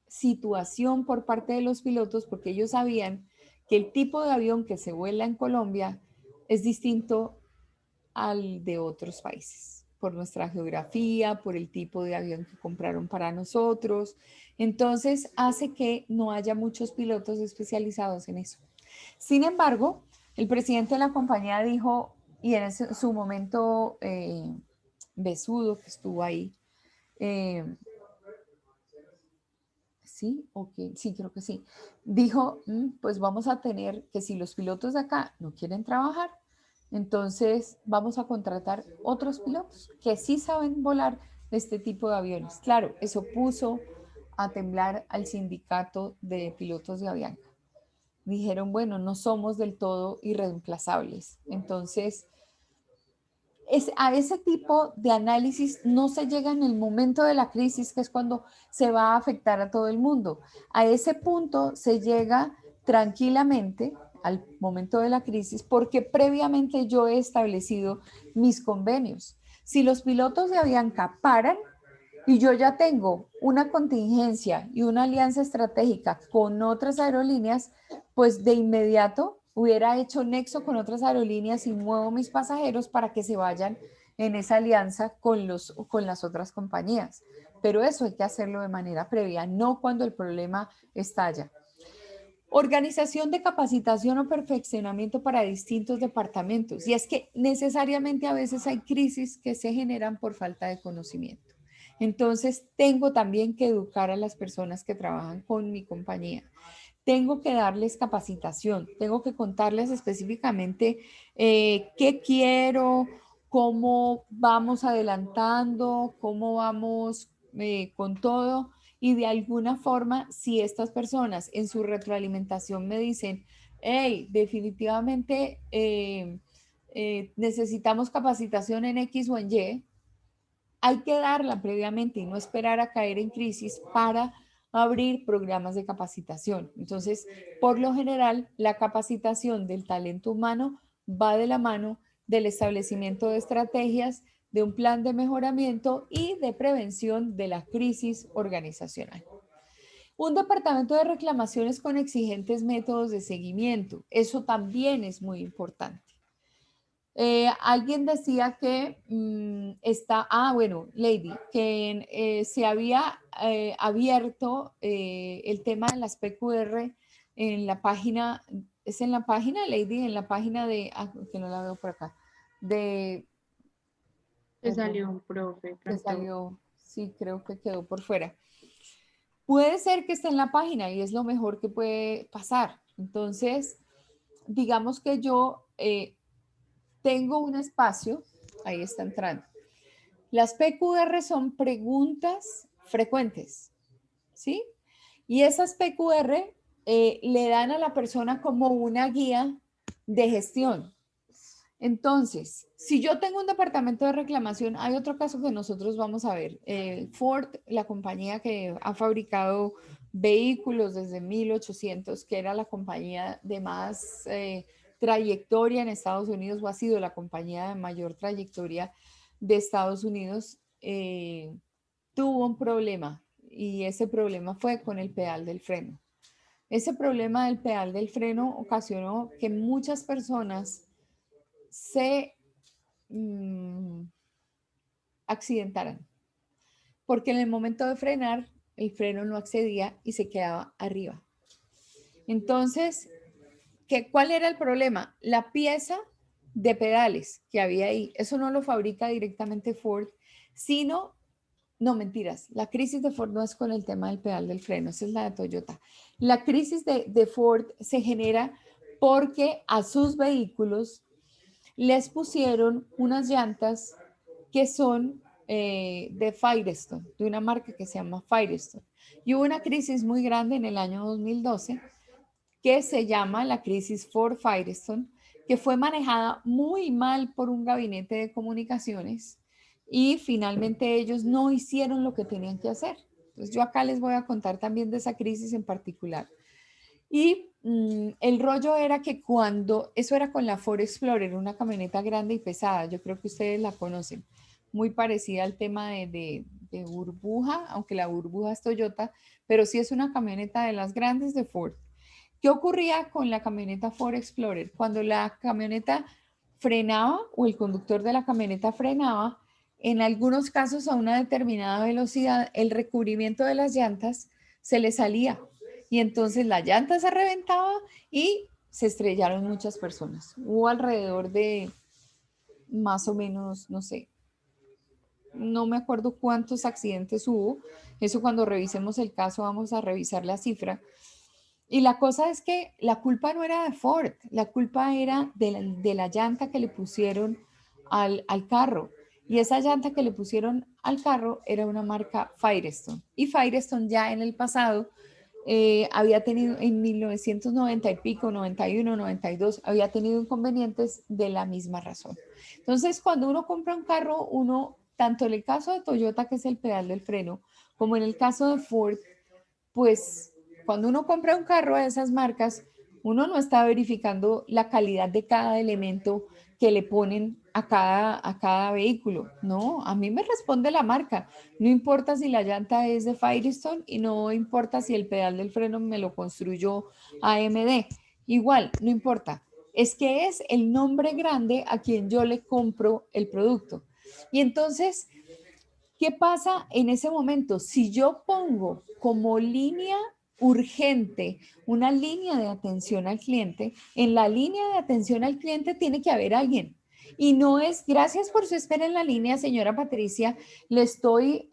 situación por parte de los pilotos porque ellos sabían que el tipo de avión que se vuela en Colombia es distinto al de otros países, por nuestra geografía, por el tipo de avión que compraron para nosotros. Entonces hace que no haya muchos pilotos especializados en eso. Sin embargo, el presidente de la compañía dijo, y en su momento Besudo, que estuvo ahí, ¿sí? Okay. Sí, creo que sí. Dijo, pues vamos a tener que si los pilotos de acá no quieren trabajar, entonces vamos a contratar otros pilotos que sí saben volar este tipo de aviones. Claro, eso puso a temblar al sindicato de pilotos de Avianca. Dijeron, bueno, no somos del todo irreemplazables. Entonces, a ese tipo de análisis no se llega en el momento de la crisis, que es cuando se va a afectar a todo el mundo. A ese punto se llega tranquilamente al momento de la crisis porque previamente yo he establecido mis convenios. Si los pilotos de Avianca paran y yo ya tengo una contingencia y una alianza estratégica con otras aerolíneas, pues de inmediato hubiera hecho nexo con otras aerolíneas y muevo mis pasajeros para que se vayan en esa alianza con las otras compañías. Pero eso hay que hacerlo de manera previa, no cuando el problema estalla. Organización de capacitación o perfeccionamiento para distintos departamentos. Y es que necesariamente a veces hay crisis que se generan por falta de conocimiento. Entonces, tengo también que educar a las personas que trabajan con mi compañía. Tengo que darles capacitación, tengo que contarles específicamente qué quiero, cómo vamos adelantando, cómo vamos con todo. Y de alguna forma, si estas personas en su retroalimentación me dicen, hey, definitivamente necesitamos capacitación en X o en Y, hay que darla previamente y no esperar a caer en crisis para abrir programas de capacitación. Entonces, por lo general, la capacitación del talento humano va de la mano del establecimiento de estrategias, de un plan de mejoramiento y de prevención de la crisis organizacional. Un departamento de reclamaciones con exigentes métodos de seguimiento. Eso también es muy importante. Alguien decía que bueno, Lady, que se había abierto el tema de las PQR en la página es en la página, Lady, en la página de, que no la veo por acá, de, Te salió un profe, que pronto. salió, sí, creo que quedó por fuera. Puede ser que esté en la página y es lo mejor que puede pasar. Entonces, digamos que yo tengo un espacio, ahí está entrando. Las PQR son preguntas frecuentes, ¿sí? Y esas PQR le dan a la persona como una guía de gestión. Entonces, si yo tengo un departamento de reclamación, hay otro caso que nosotros vamos a ver. Ford, la compañía que ha fabricado vehículos desde 1800, que era la compañía de más trayectoria en Estados Unidos, o ha sido la compañía de mayor trayectoria de Estados Unidos, tuvo un problema y ese problema fue con el pedal del freno. Ese problema del pedal del freno ocasionó que muchas personas se accidentaran, porque en el momento de frenar, el freno no accedía y se quedaba arriba. Entonces, ¿cuál era el problema? La pieza de pedales que había ahí, eso no lo fabrica directamente Ford, sino, no mentiras, la crisis de Ford no es con el tema del pedal del freno, esa es la de Toyota. La crisis de Ford se genera porque a sus vehículos les pusieron unas llantas que son de Firestone, de una marca que se llama Firestone. Y hubo una crisis muy grande en el año 2012 que se llama la crisis Ford Firestone, que fue manejada muy mal por un gabinete de comunicaciones y finalmente ellos no hicieron lo que tenían que hacer. Entonces yo acá les voy a contar también de esa crisis en particular. Y el rollo era que eso era con la Ford Explorer, una camioneta grande y pesada, yo creo que ustedes la conocen, muy parecida al tema de burbuja, aunque la burbuja es Toyota, pero sí es una camioneta de las grandes de Ford. ¿Qué ocurría con la camioneta Ford Explorer? Cuando la camioneta frenaba o el conductor de la camioneta frenaba, en algunos casos a una determinada velocidad, el recubrimiento de las llantas se le salía y entonces la llanta se reventaba y se estrellaron muchas personas. Hubo alrededor de más o menos, no sé, no me acuerdo cuántos accidentes hubo. Eso cuando revisemos el caso vamos a revisar la cifra. Y la cosa es que la culpa no era de Ford, la culpa era de la llanta que le pusieron al carro. Y esa llanta que le pusieron al carro era una marca Firestone. Y Firestone ya en el pasado había tenido, en 1990 y pico, 91, 92, había tenido inconvenientes de la misma razón. Entonces, cuando uno compra un carro, tanto en el caso de Toyota, que es el pedal del freno, como en el caso de Ford, pues cuando uno compra un carro de esas marcas, uno no está verificando la calidad de cada elemento que le ponen a cada vehículo. No, a mí me responde la marca. No importa si la llanta es de Firestone y no importa si el pedal del freno me lo construyó AMD. Igual, no importa. Es que es el nombre grande a quien yo le compro el producto. Y entonces, ¿qué pasa en ese momento? Si yo pongo como línea urgente una línea de atención al cliente, en la línea de atención al cliente tiene que haber alguien. Y no es, gracias por su espera en la línea, señora Patricia, le estoy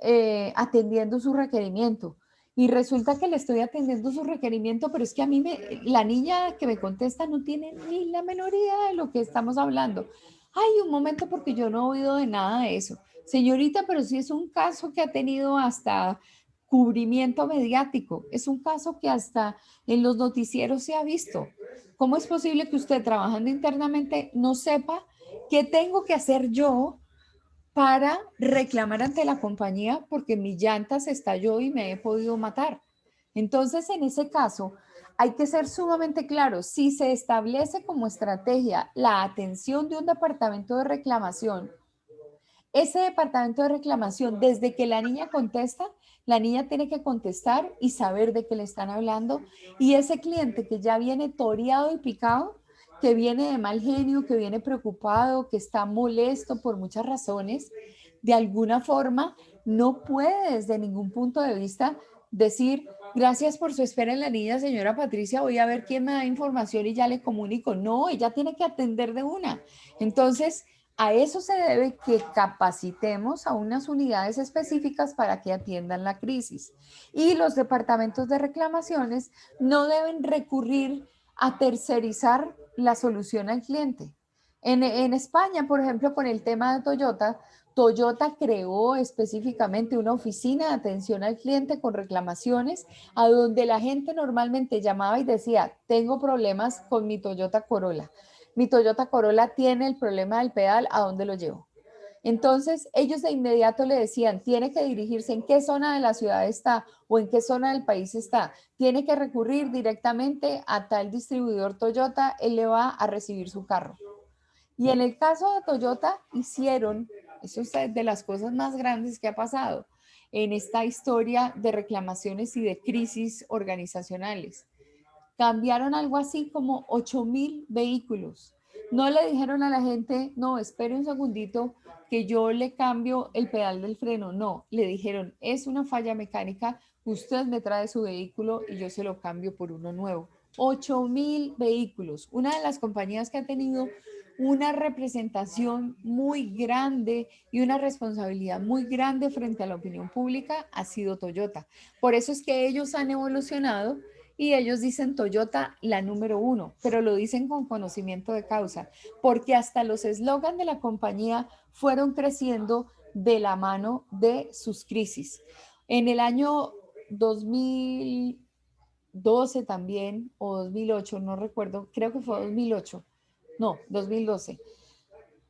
atendiendo su requerimiento. Y resulta que le estoy atendiendo su requerimiento, pero es que a mí la niña que me contesta no tiene ni la menor idea de lo que estamos hablando. Ay, un momento porque yo no he oído de nada de eso. Señorita, pero sí es un caso que ha tenido hasta cubrimiento mediático. Es un caso que hasta en los noticieros se ha visto. ¿Cómo es posible que usted trabajando internamente no sepa qué tengo que hacer yo para reclamar ante la compañía porque mi llanta se estalló y me he podido matar? Entonces, en ese caso, hay que ser sumamente claro. Si se establece como estrategia la atención de un departamento de reclamación, ese departamento de reclamación, desde que la niña contesta, la niña tiene que contestar y saber de qué le están hablando. Y ese cliente que ya viene toreado y picado, que viene de mal genio, que viene preocupado, que está molesto por muchas razones, de alguna forma no puede desde ningún punto de vista decir, gracias por su espera en la línea, señora Patricia, voy a ver quién me da información y ya le comunico. No, ella tiene que atender de una. Entonces, a eso se debe que capacitemos a unas unidades específicas para que atiendan la crisis. Y los departamentos de reclamaciones no deben recurrir a tercerizar la solución al cliente. En España, por ejemplo, con el tema de Toyota, Toyota creó específicamente una oficina de atención al cliente con reclamaciones, a donde la gente normalmente llamaba y decía, tengo problemas con mi Toyota Corolla. Mi Toyota Corolla tiene el problema del pedal, ¿a dónde lo llevo? Entonces, ellos de inmediato le decían, tiene que dirigirse en qué zona de la ciudad está o en qué zona del país está. Tiene que recurrir directamente a tal distribuidor Toyota, él le va a recibir su carro. Y en el caso de Toyota, hicieron, eso es de las cosas más grandes que ha pasado en esta historia de reclamaciones y de crisis organizacionales. Cambiaron algo así como 8,000 vehículos. No le dijeron a la gente, no, espere un segundito que yo le cambio el pedal del freno. No, le dijeron, es una falla mecánica, usted me trae su vehículo y yo se lo cambio por uno nuevo. 8,000 vehículos. Una de las compañías que ha tenido una representación muy grande y una responsabilidad muy grande frente a la opinión pública ha sido Toyota. Por eso es que ellos han evolucionado y ellos dicen Toyota la número 1, pero lo dicen con conocimiento de causa, porque hasta los eslogans de la compañía fueron creciendo de la mano de sus crisis. En el año 2012 también, o 2008, no recuerdo, creo que fue 2008, no, 2012.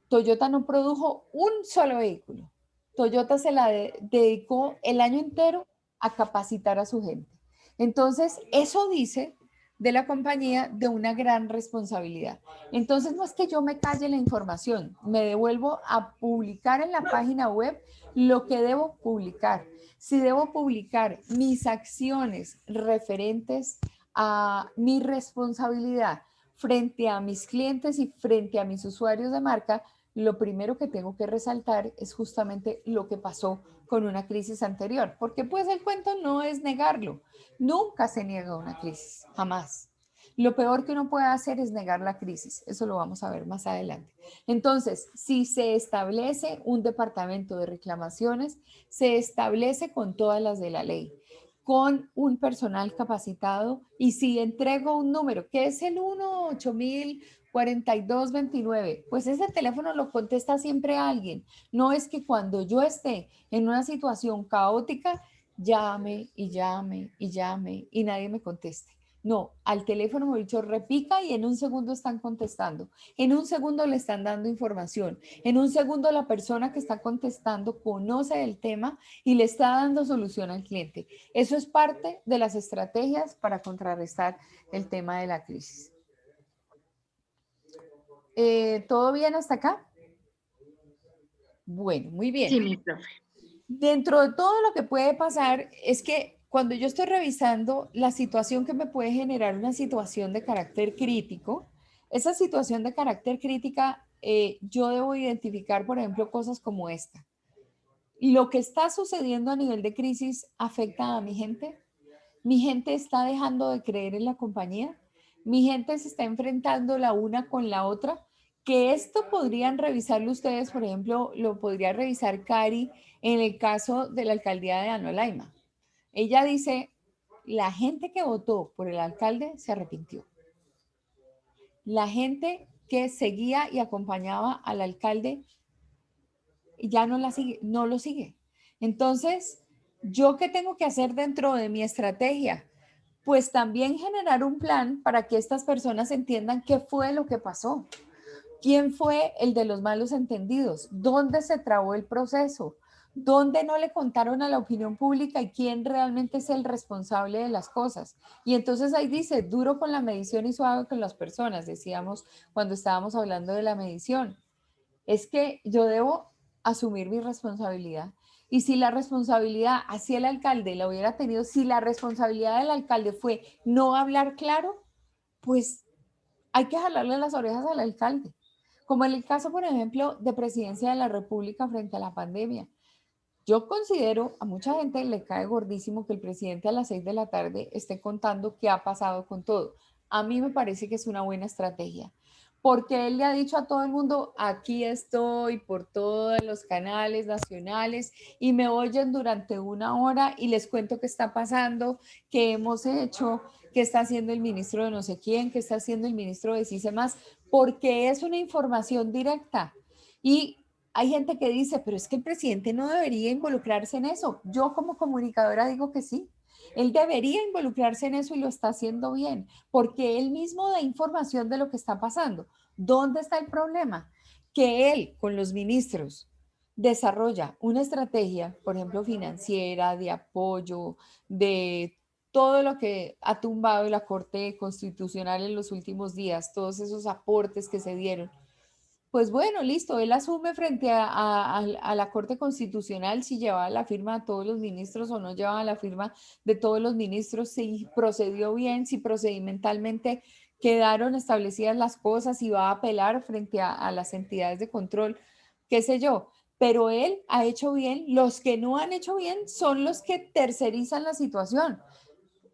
Toyota no produjo un solo vehículo. Toyota se la dedicó el año entero a capacitar a su gente. Entonces, eso dice de la compañía de una gran responsabilidad. Entonces, no es que yo me calle la información, me devuelvo a publicar en la página web lo que debo publicar. Si debo publicar mis acciones referentes a mi responsabilidad frente a mis clientes y frente a mis usuarios de marca, lo primero que tengo que resaltar es justamente lo que pasó con una crisis anterior, porque pues el cuento no es negarlo, nunca se niega una crisis, jamás. Lo peor que uno puede hacer es negar la crisis, eso lo vamos a ver más adelante. Entonces, si se establece un departamento de reclamaciones, se establece con todas las de la ley, con un personal capacitado, y si entrego un número, que es el 1-8000-4229, pues ese teléfono lo contesta siempre alguien. No es que cuando yo esté en una situación caótica, llame y llame y llame y nadie me conteste. No, al teléfono me dicho repica y en un segundo están contestando. En un segundo le están dando información. En un segundo la persona que está contestando conoce el tema y le está dando solución al cliente. Eso es parte de las estrategias para contrarrestar el tema de la crisis. ¿Todo bien hasta acá? Bueno, muy bien. Sí, mi profe. Dentro de todo lo que puede pasar es que cuando yo estoy revisando la situación que me puede generar una situación de carácter crítico, esa situación de carácter crítica, yo debo identificar, por ejemplo, cosas como esta. Lo que está sucediendo a nivel de crisis afecta a mi gente. Mi gente está dejando de creer en la compañía. Mi gente se está enfrentando la una con la otra. Que esto podrían revisarlo ustedes, por ejemplo, lo podría revisar Cari en el caso de la alcaldía de Anolaima. Ella dice, la gente que votó por el alcalde se arrepintió. La gente que seguía y acompañaba al alcalde ya no, no lo sigue. Entonces, ¿yo qué tengo que hacer dentro de mi estrategia? Pues también generar un plan para que estas personas entiendan qué fue lo que pasó. ¿Quién fue el de los malos entendidos? ¿Dónde se trabó el proceso? ¿Dónde no le contaron a la opinión pública y quién realmente es el responsable de las cosas? Y entonces ahí dice, duro con la medición y suave con las personas, decíamos cuando estábamos hablando de la medición. Es que yo debo asumir mi responsabilidad. Y si la responsabilidad, así el alcalde la hubiera tenido, si la responsabilidad del alcalde fue no hablar claro, pues hay que jalarle las orejas al alcalde. Como en el caso, por ejemplo, de Presidencia de la República frente a la pandemia. Yo considero, a mucha gente le cae gordísimo que el presidente a las 6 de la tarde esté contando qué ha pasado con todo. A mí me parece que es una buena estrategia, porque él le ha dicho a todo el mundo, aquí estoy por todos los canales nacionales y me oyen durante una hora y les cuento qué está pasando, qué hemos hecho, qué está haciendo el ministro de no sé quién, qué está haciendo el ministro de más, porque es una información directa. Y hay gente que dice, pero es que el presidente no debería involucrarse en eso. Yo como comunicadora digo que sí. Él debería involucrarse en eso y lo está haciendo bien, porque él mismo da información de lo que está pasando. ¿Dónde está el problema? Que él con los ministros desarrolla una estrategia, por ejemplo, financiera, de apoyo, de todo lo que ha tumbado la Corte Constitucional en los últimos días, todos esos aportes que se dieron. Pues bueno, listo, él asume frente a la Corte Constitucional si llevaba la firma de todos los ministros o no llevaba la firma de todos los ministros, si procedió bien, si procedimentalmente quedaron establecidas las cosas, si va a apelar frente a las entidades de control, qué sé yo. Pero él ha hecho bien, los que no han hecho bien son los que tercerizan la situación.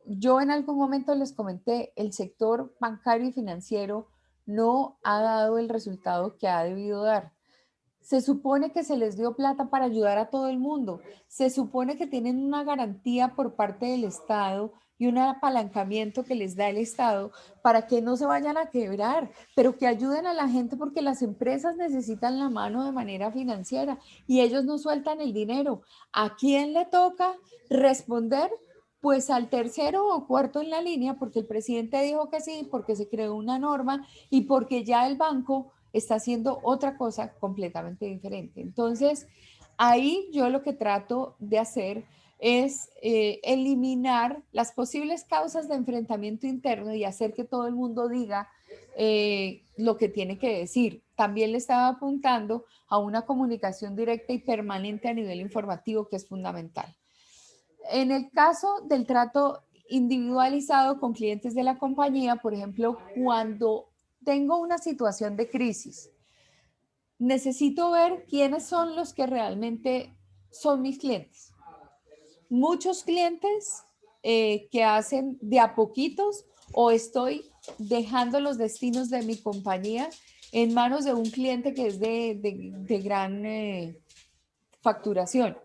Yo en algún momento les comenté, el sector bancario y financiero no ha dado el resultado que ha debido dar. Se supone que se les dio plata para ayudar a todo el mundo. Se supone que tienen una garantía por parte del Estado y un apalancamiento que les da el Estado para que no se vayan a quebrar, pero que ayuden a la gente porque las empresas necesitan la mano de manera financiera y ellos no sueltan el dinero. ¿A quién le toca responder? Pues al tercero o cuarto en la línea, porque el presidente dijo que sí, porque se creó una norma y porque ya el banco está haciendo otra cosa completamente diferente. Entonces, ahí yo lo que trato de hacer es eliminar las posibles causas de enfrentamiento interno y hacer que todo el mundo diga lo que tiene que decir. También le estaba apuntando a una comunicación directa y permanente a nivel informativo, que es fundamental. En el caso del trato individualizado con clientes de la compañía, por ejemplo, cuando tengo una situación de crisis, necesito ver quiénes son los que realmente son mis clientes. Muchos clientes que hacen de a poquitos o estoy dejando los destinos de mi compañía en manos de un cliente que es de gran facturación.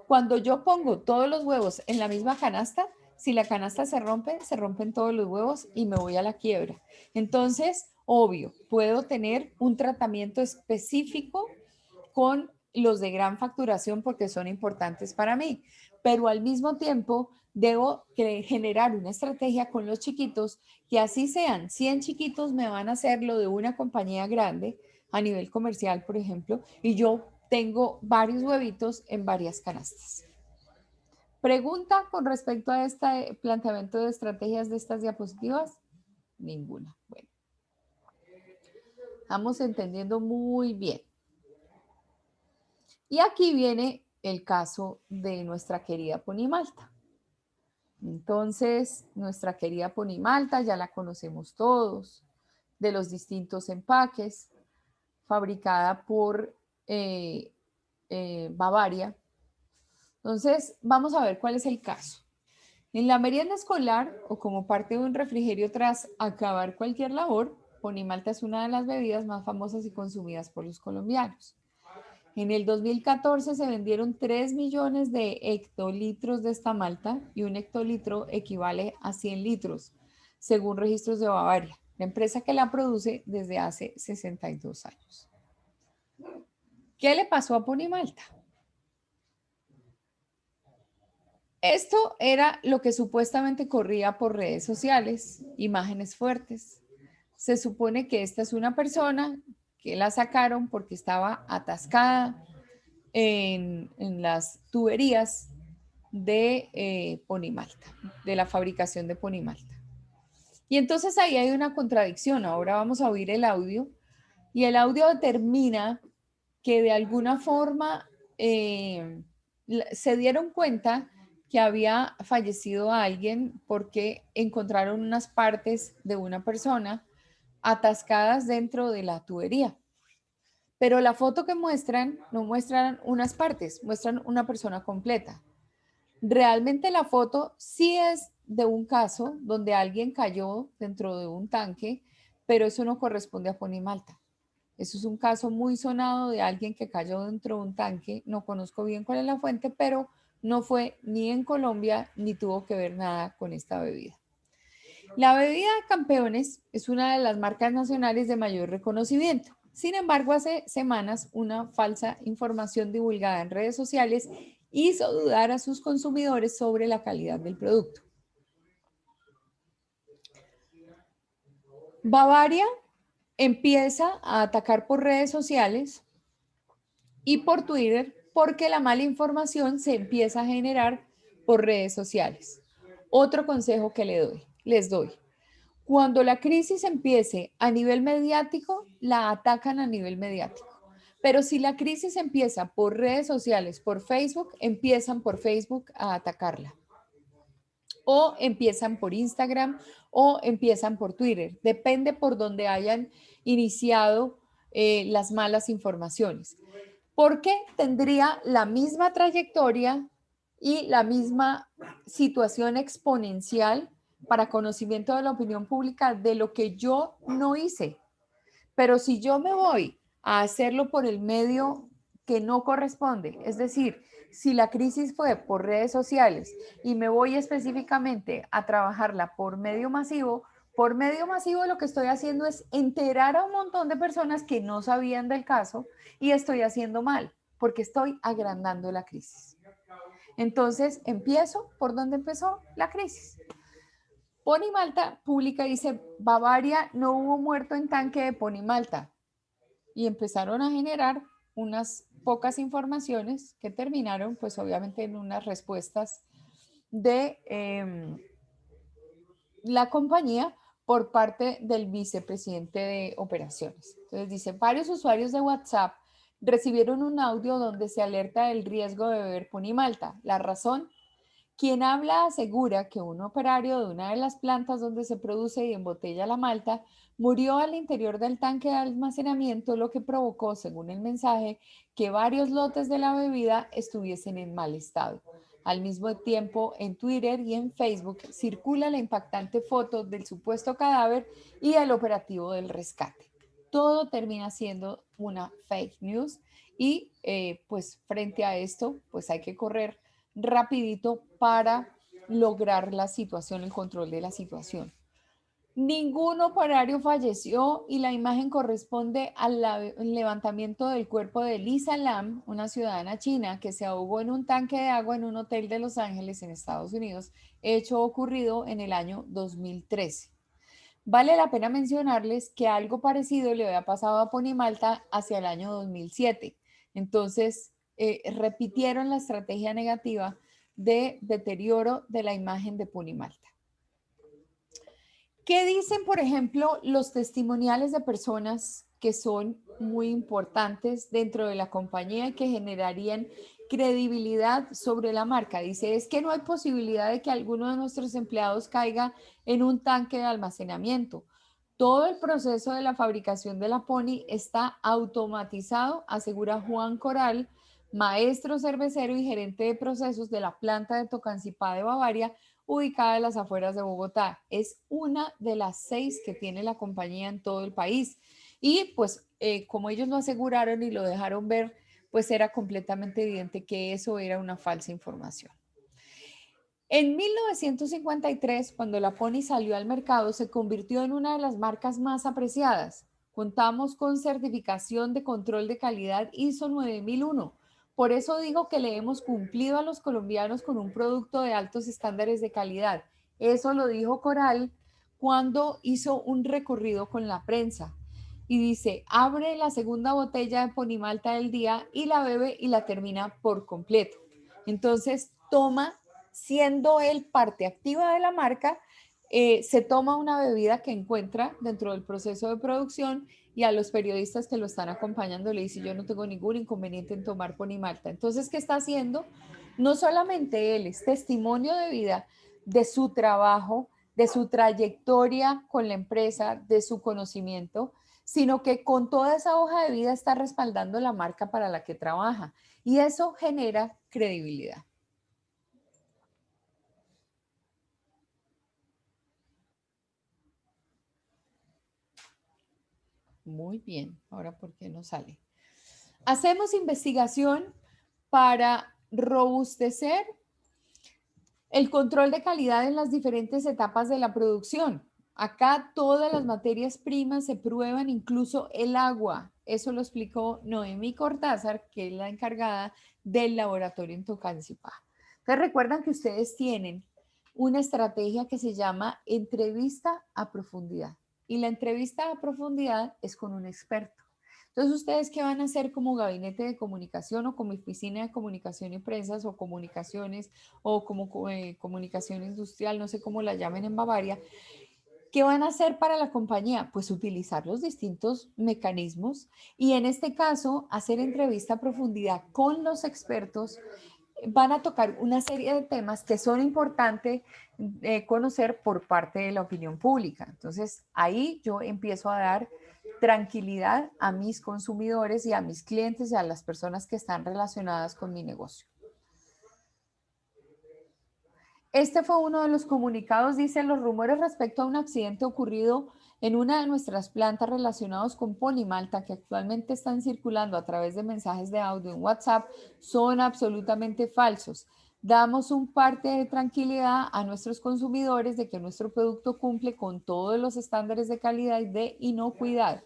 Cuando yo pongo todos los huevos en la misma canasta, si la canasta se rompe, se rompen todos los huevos y me voy a la quiebra. Entonces, obvio, puedo tener un tratamiento específico con los de gran facturación porque son importantes para mí, pero al mismo tiempo debo generar una estrategia con los chiquitos que así sean 100 chiquitos me van a hacer lo de una compañía grande a nivel comercial, por ejemplo, y yo tengo varios huevitos en varias canastas. ¿Pregunta con respecto a este planteamiento de estrategias de estas diapositivas? Ninguna. Bueno, estamos entendiendo muy bien. Y aquí viene el caso de nuestra querida Ponimalta. Entonces, nuestra querida Ponimalta ya la conocemos todos, de los distintos empaques, fabricada por Bavaria. Entonces, vamos a ver cuál es el caso. En la merienda escolar o como parte de un refrigerio tras acabar cualquier labor, Ponimalta es una de las bebidas más famosas y consumidas por los colombianos. En el 2014 se vendieron 3 millones de hectolitros de esta malta y un hectolitro equivale a 100 litros, según registros de Bavaria, la empresa que la produce desde hace 62 años. ¿Qué le pasó a Ponimalta? Esto era lo que supuestamente corría por redes sociales, imágenes fuertes. Se supone que esta es una persona que la sacaron porque estaba atascada en las tuberías de Ponimalta, de la fabricación de Ponimalta. Y entonces ahí hay una contradicción. Ahora vamos a oír el audio y el audio determina que de alguna forma se dieron cuenta que había fallecido alguien porque encontraron unas partes de una persona atascadas dentro de la tubería. pero la foto que muestran no muestran unas partes, muestran una persona completa. Realmente la foto sí es de un caso donde alguien cayó dentro de un tanque, pero eso no corresponde a Ponimalta. Eso es un caso muy sonado de alguien que cayó dentro de un tanque. No conozco bien cuál es la fuente, pero no fue ni en Colombia ni tuvo que ver nada con esta bebida. La bebida Campeones es una de las marcas nacionales de mayor reconocimiento. Sin embargo, hace semanas una falsa información divulgada en redes sociales hizo dudar a sus consumidores sobre la calidad del producto. Bavaria empieza a atacar por redes sociales y por Twitter porque la mala información se empieza a generar por redes sociales. Otro consejo que les doy. Cuando la crisis empiece a nivel mediático, la atacan a nivel mediático. Pero si la crisis empieza por redes sociales, por Facebook, empiezan por Facebook a atacarla. O empiezan por Instagram o empiezan por Twitter. Depende por donde hayan iniciado las malas informaciones. Porque tendría la misma trayectoria y la misma situación exponencial para conocimiento de la opinión pública de lo que yo no hice. Pero si yo me voy a hacerlo por el medio que no corresponde, es decir, si la crisis fue por redes sociales y me voy específicamente a trabajarla por medio masivo lo que estoy haciendo es enterar a un montón de personas que no sabían del caso y estoy haciendo mal porque estoy agrandando la crisis. Entonces, empiezo por donde empezó la crisis. Ponimalta publica y dice, Bavaria no hubo muerto en tanque de Ponimalta. Y empezaron a generar unas pocas informaciones que terminaron, pues obviamente en unas respuestas de la compañía por parte del vicepresidente de operaciones. Entonces dice, varios usuarios de WhatsApp recibieron un audio donde se alerta del riesgo de beber Ponimalta. La razón, quien habla asegura que un operario de una de las plantas donde se produce y embotella la malta murió al interior del tanque de almacenamiento, lo que provocó, según el mensaje, que varios lotes de la bebida estuviesen en mal estado. Al mismo tiempo, en Twitter y en Facebook circula la impactante foto del supuesto cadáver y el operativo del rescate. Todo termina siendo una fake news y pues frente a esto, pues hay que correr rapidito para lograr la situación, el control de la situación. Ningún operario falleció y la imagen corresponde al levantamiento del cuerpo de Lisa Lam, una ciudadana china que se ahogó en un tanque de agua en un hotel de Los Ángeles, en Estados Unidos, hecho ocurrido en el año 2013. Vale la pena mencionarles que algo parecido le había pasado a Ponimalta hacia el año 2007. Entonces, repitieron la estrategia negativa de deterioro de la imagen de Ponimalta. ¿Qué dicen, por ejemplo, los testimoniales de personas que son muy importantes dentro de la compañía y que generarían credibilidad sobre la marca? Dice, es que no hay posibilidad de que alguno de nuestros empleados caiga en un tanque de almacenamiento. Todo el proceso de la fabricación de la Pony está automatizado, asegura Juan Coral, maestro cervecero y gerente de procesos de la planta de Tocancipá de Bavaria, ubicada en las afueras de Bogotá. Es una de las 6 que tiene la compañía en todo el país. Y pues como ellos lo aseguraron y lo dejaron ver, pues era completamente evidente que eso era una falsa información. En 1953, cuando la Pony salió al mercado, se convirtió en una de las marcas más apreciadas. Contamos con certificación de control de calidad ISO 9001. Por eso digo que le hemos cumplido a los colombianos con un producto de altos estándares de calidad. Eso lo dijo Coral cuando hizo un recorrido con la prensa. Y dice, abre la segunda botella de Ponimalta del día y la bebe y la termina por completo. Entonces, siendo él parte activa de la marca, se toma una bebida que encuentra dentro del proceso de producción y a los periodistas que lo están acompañando le dice, yo no tengo ningún inconveniente en tomar Ponimalta. Entonces, ¿qué está haciendo? No solamente él, es testimonio de vida de su trabajo, de su trayectoria con la empresa, de su conocimiento, sino que con toda esa hoja de vida está respaldando la marca para la que trabaja. Y eso genera credibilidad. Muy bien, ahora ¿por qué no sale? Hacemos investigación para robustecer el control de calidad en las diferentes etapas de la producción. Acá todas las materias primas se prueban, incluso el agua. Eso lo explicó Noemí Cortázar, que es la encargada del laboratorio en Tocancipá. Entonces recuerdan que ustedes tienen una estrategia que se llama entrevista a profundidad. Y la entrevista a profundidad es con un experto. Entonces, ¿ustedes qué van a hacer como gabinete de comunicación o como oficina de comunicación y empresas o comunicaciones o como comunicación industrial, no sé cómo la llamen en Bavaria? ¿Qué van a hacer para la compañía? Pues utilizar los distintos mecanismos y en este caso hacer entrevista a profundidad con los expertos. Van a tocar una serie de temas que son importantes conocer por parte de la opinión pública. Entonces, ahí yo empiezo a dar tranquilidad a mis consumidores y a mis clientes y a las personas que están relacionadas con mi negocio. Este fue uno de los comunicados, dice, los rumores respecto a un accidente ocurrido en una de nuestras plantas relacionados con Ponimalta, que actualmente están circulando a través de mensajes de audio en WhatsApp, son absolutamente falsos. Damos un parte de tranquilidad a nuestros consumidores de que nuestro producto cumple con todos los estándares de calidad y de inocuidad.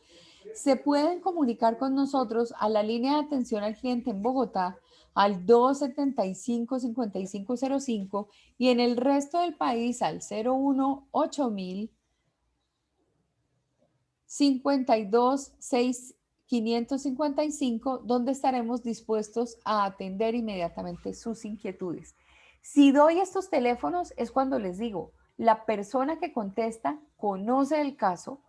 Se pueden comunicar con nosotros a la línea de atención al cliente en Bogotá al 275-5505 y en el resto del país al 018.000 526-555, donde estaremos dispuestos a atender inmediatamente sus inquietudes. Si doy estos teléfonos es cuando les digo, la persona que contesta conoce el caso,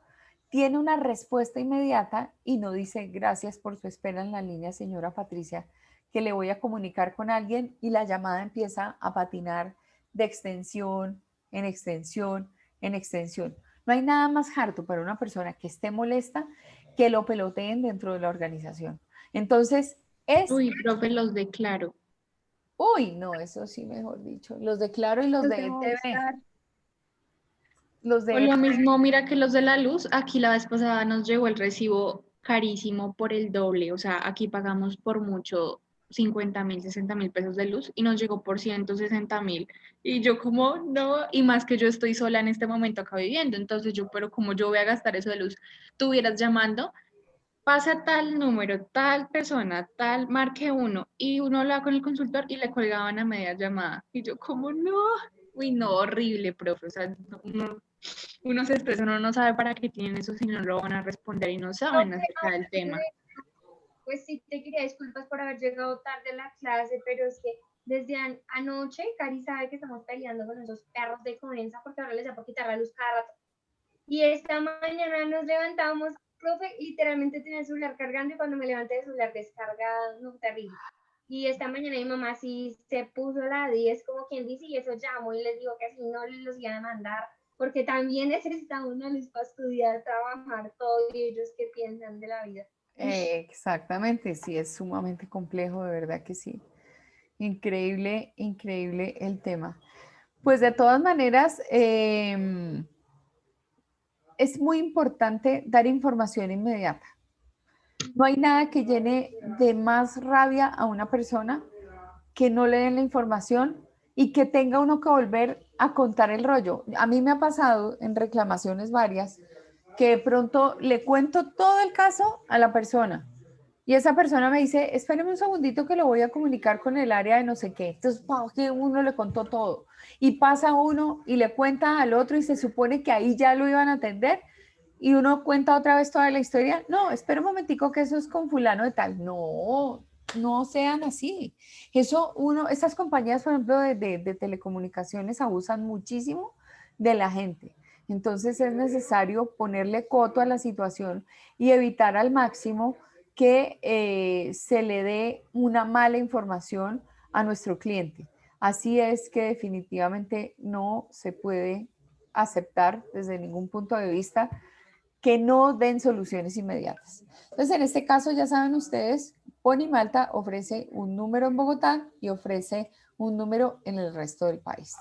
tiene una respuesta inmediata y no dice gracias por su espera en la línea, señora Patricia, que le voy a comunicar con alguien y la llamada empieza a patinar de extensión en extensión en extensión. No hay nada más harto para una persona que esté molesta que lo peloteen dentro de la organización. Entonces, Uy, profe, los declaro. Uy, no, eso sí, mejor dicho. Los de Claro y los Los de de ETV. Movistar. Los O de lo ETV. mismo, mira que los de la luz, aquí la vez pasada nos llegó el recibo carísimo por el doble, o sea, aquí pagamos por mucho 50.000, 60.000 pesos de luz y nos llegó por 160.000. Y yo como, no, y más que yo estoy sola en este momento acá viviendo, entonces yo, pero como yo voy a gastar eso de luz, tuvieras llamando, pasa tal número, tal persona, tal, marque uno, y uno habla con el consultor y le colgaban a media llamada. Y yo como, no, uy, no, horrible, profe, o sea, uno se estresa, uno no sabe para qué tienen eso si no lo van a responder y no saben acerca del tema. Pues sí, te quería disculpas por haber llegado tarde a la clase, pero es que desde anoche Cari sabe que estamos peleando con esos perros de Conensa porque ahora les da por quitar la luz cada rato. Y esta mañana nos levantamos, profe, literalmente tenía el celular cargando y cuando me levanté el celular descargado, no, terrible. Y esta mañana mi mamá sí se puso la 10, como quien dice, y eso llamo y les digo que si no les los iba a mandar, porque también necesitamos una luz para estudiar, trabajar, todo, y ellos qué piensan de la vida. Exactamente, sí, es sumamente complejo, de verdad que sí. Increíble, increíble el tema. Pues de todas maneras, es muy importante dar información inmediata. No hay nada que llene de más rabia a una persona que no le den la información y que tenga uno que volver a contar el rollo. A mí me ha pasado en reclamaciones varias que de pronto le cuento todo el caso a la persona y esa persona me dice, espéreme un segundito que lo voy a comunicar con el área de no sé qué. Entonces, que uno le contó todo y pasa uno y le cuenta al otro y se supone que ahí ya lo iban a atender y uno cuenta otra vez toda la historia. No, espera un momentico que eso es con fulano de tal. No, no sean así. Eso estas compañías, por ejemplo, de telecomunicaciones abusan muchísimo de la gente. Entonces es necesario ponerle coto a la situación y evitar al máximo que se le dé una mala información a nuestro cliente. Así es que definitivamente no se puede aceptar desde ningún punto de vista que no den soluciones inmediatas. Entonces, en este caso, ya saben ustedes, Ponimalta ofrece un número en Bogotá y ofrece un número en el resto del país.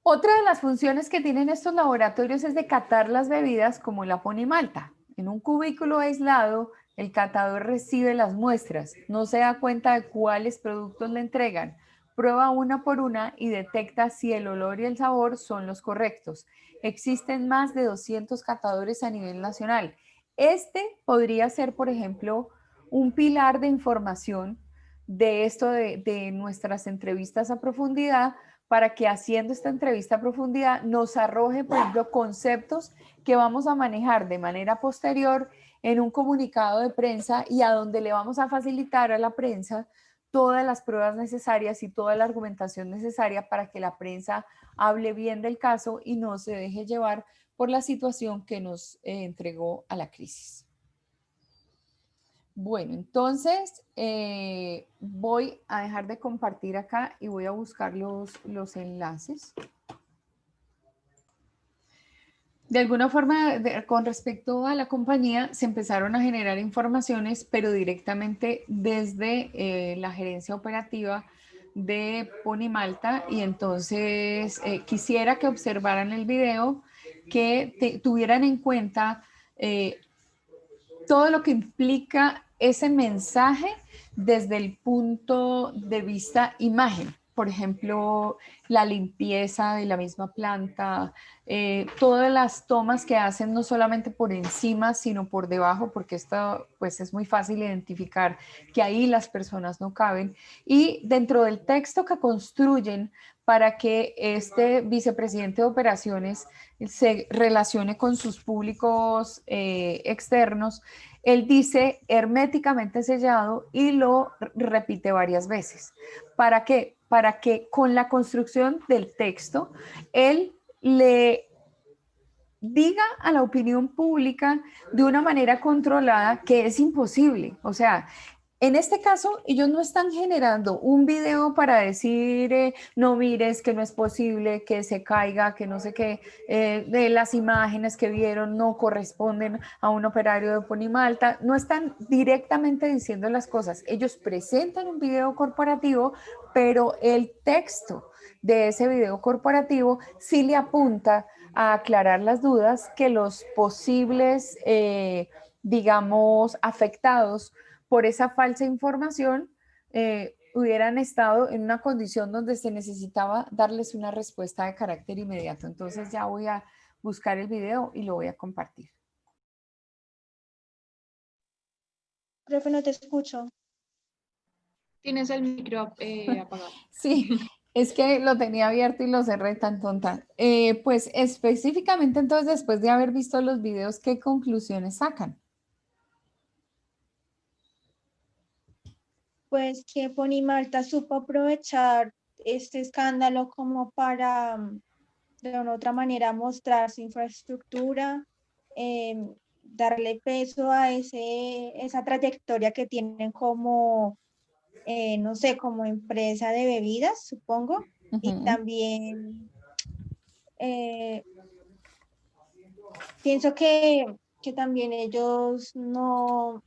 Otra de las funciones que tienen estos laboratorios es de catar las bebidas como la Ponimalta. En un cubículo aislado, el catador recibe las muestras, no se da cuenta de cuáles productos le entregan, prueba una por una y detecta si el olor y el sabor son los correctos. Existen más de 200 catadores a nivel nacional. Este podría ser, por ejemplo, un pilar de información de esto de nuestras entrevistas a profundidad, para que haciendo esta entrevista a profundidad nos arroje, por ejemplo, conceptos que vamos a manejar de manera posterior en un comunicado de prensa y a donde le vamos a facilitar a la prensa todas las pruebas necesarias y toda la argumentación necesaria para que la prensa hable bien del caso y no se deje llevar por la situación que nos entregó a la crisis. Bueno, entonces voy a dejar de compartir acá y voy a buscar los enlaces. De alguna forma, con respecto a la compañía, se empezaron a generar informaciones, pero directamente desde la gerencia operativa de Ponimalta, y entonces quisiera que observaran el video, que tuvieran en cuenta todo lo que implica ese mensaje desde el punto de vista imagen. Por ejemplo, la limpieza de la misma planta, todas las tomas que hacen no solamente por encima, sino por debajo, porque esto pues es muy fácil identificar que ahí las personas no caben. Y dentro del texto que construyen para que este vicepresidente de operaciones se relacione con sus públicos externos, él dice herméticamente sellado y lo repite varias veces. ¿Para qué? Para que con la construcción del texto, él le diga a la opinión pública de una manera controlada que es imposible. O sea, en este caso, ellos no están generando un video para decir, no mires, que no es posible, que se caiga, que no sé qué, de las imágenes que vieron no corresponden a un operario de Ponimalta. No están directamente diciendo las cosas. Ellos presentan un video corporativo, pero el texto de ese video corporativo sí le apunta a aclarar las dudas que los posibles, digamos, afectados por esa falsa información hubieran estado en una condición donde se necesitaba darles una respuesta de carácter inmediato. Entonces ya voy a buscar el video y lo voy a compartir. Profe, no te escucho. Tienes el micro apagado. Sí, es que lo tenía abierto y lo cerré tan tonta. Pues específicamente entonces, después de haber visto los videos, ¿qué conclusiones sacan? Pues que Ponimalta supo aprovechar este escándalo como para, de una u otra manera, mostrar su infraestructura, darle peso a esa trayectoria que tienen como, no sé, como empresa de bebidas, supongo, y también pienso que también ellos no,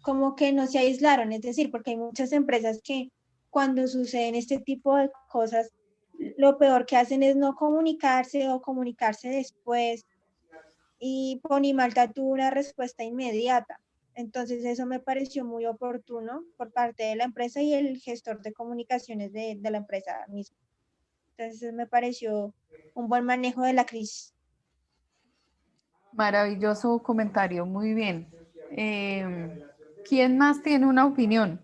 como que no se aislaron, es decir, porque hay muchas empresas que cuando suceden este tipo de cosas, lo peor que hacen es no comunicarse o comunicarse después, y Ponimalta tuvo una respuesta inmediata. Entonces eso me pareció muy oportuno por parte de la empresa y el gestor de comunicaciones de la empresa misma. Entonces me pareció un buen manejo de la crisis. Maravilloso comentario, muy bien. ¿Quién más tiene una opinión?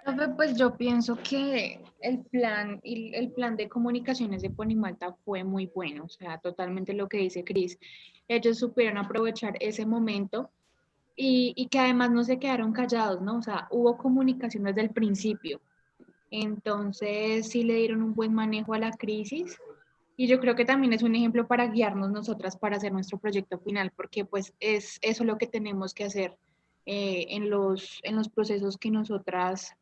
Profe, pues yo pienso que el plan de comunicaciones de Ponimalta fue muy bueno, o sea, totalmente lo que dice Cris. Ellos supieron aprovechar ese momento y que además no se quedaron callados, ¿no? O sea, hubo comunicación desde el principio. Entonces, sí le dieron un buen manejo a la crisis y yo creo que también es un ejemplo para guiarnos nosotras para hacer nuestro proyecto final, porque pues es eso lo que tenemos que hacer en los procesos que nosotras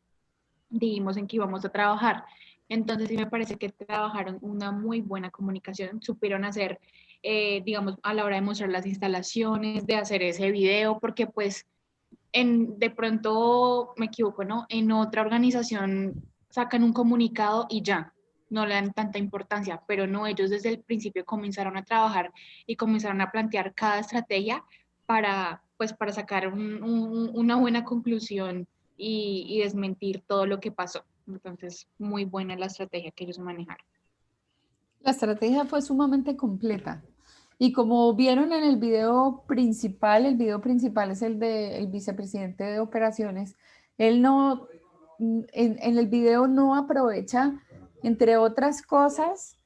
dijimos en que íbamos a trabajar. Entonces sí me parece que trabajaron una muy buena comunicación, supieron hacer, digamos, a la hora de mostrar las instalaciones, de hacer ese video, porque pues de pronto me equivoco, ¿no? En otra organización sacan un comunicado y ya, no le dan tanta importancia, pero no, ellos desde el principio comenzaron a trabajar y comenzaron a plantear cada estrategia para, pues, para sacar una buena conclusión y desmentir todo lo que pasó. Entonces, muy buena la estrategia que ellos manejaron. La estrategia fue sumamente completa. Y como vieron en el video principal es el del vicepresidente de operaciones, él no, en el video no aprovecha, entre otras cosas,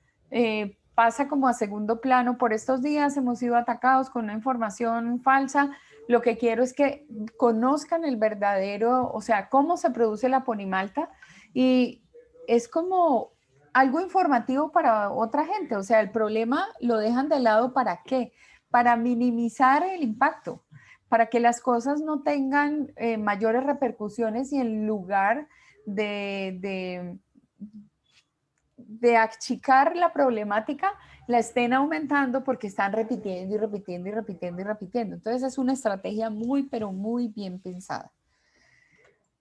pasa como a segundo plano. Por estos días hemos sido atacados con una información falsa. Lo que quiero es que conozcan el verdadero, o sea, cómo se produce la ponimalta, y es como algo informativo para otra gente. O sea, el problema lo dejan de lado, ¿para qué? Para minimizar el impacto, para que las cosas no tengan mayores repercusiones, y en lugar de achicar la problemática, la estén aumentando porque están repitiendo y repitiendo y repitiendo y repitiendo. Entonces es una estrategia muy, pero muy bien pensada.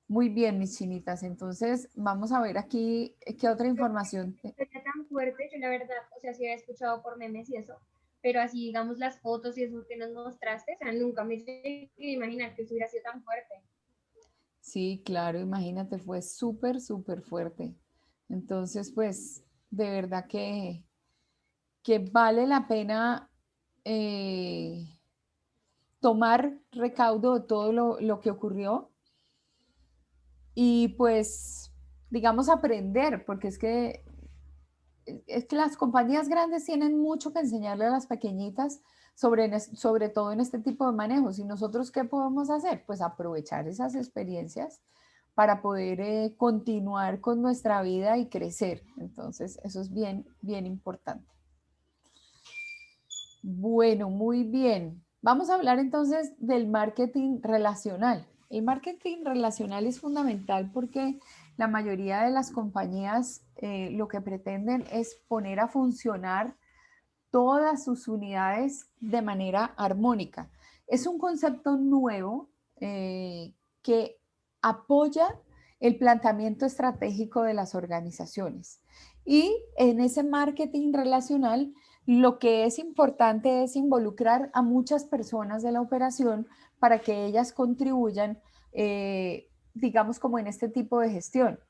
Muy bien, mis chinitas. Entonces, vamos a ver aquí qué otra información. Sería tan fuerte, yo la verdad, o sea, sí había escuchado por memes y eso, pero así, digamos, las fotos y eso que nos mostraste, o sea, nunca me llegué a imaginar que eso hubiera sido tan fuerte. Sí, claro, imagínate, fue súper, súper fuerte. Entonces, pues, de verdad que vale la pena tomar recaudo de todo lo que ocurrió y pues, digamos, aprender, porque es que las compañías grandes tienen mucho que enseñarle a las pequeñitas sobre todo en este tipo de manejos. ¿Y nosotros qué podemos hacer? Pues aprovechar esas experiencias para poder continuar con nuestra vida y crecer. Entonces, eso es bien, bien importante. Bueno, muy bien. Vamos a hablar entonces del marketing relacional. El marketing relacional es fundamental porque la mayoría de las compañías lo que pretenden es poner a funcionar todas sus unidades de manera armónica. Es un concepto nuevo que apoya el planteamiento estratégico de las organizaciones. Y en ese marketing relacional, lo que es importante es involucrar a muchas personas de la operación para que ellas contribuyan, digamos, como en este tipo de gestión.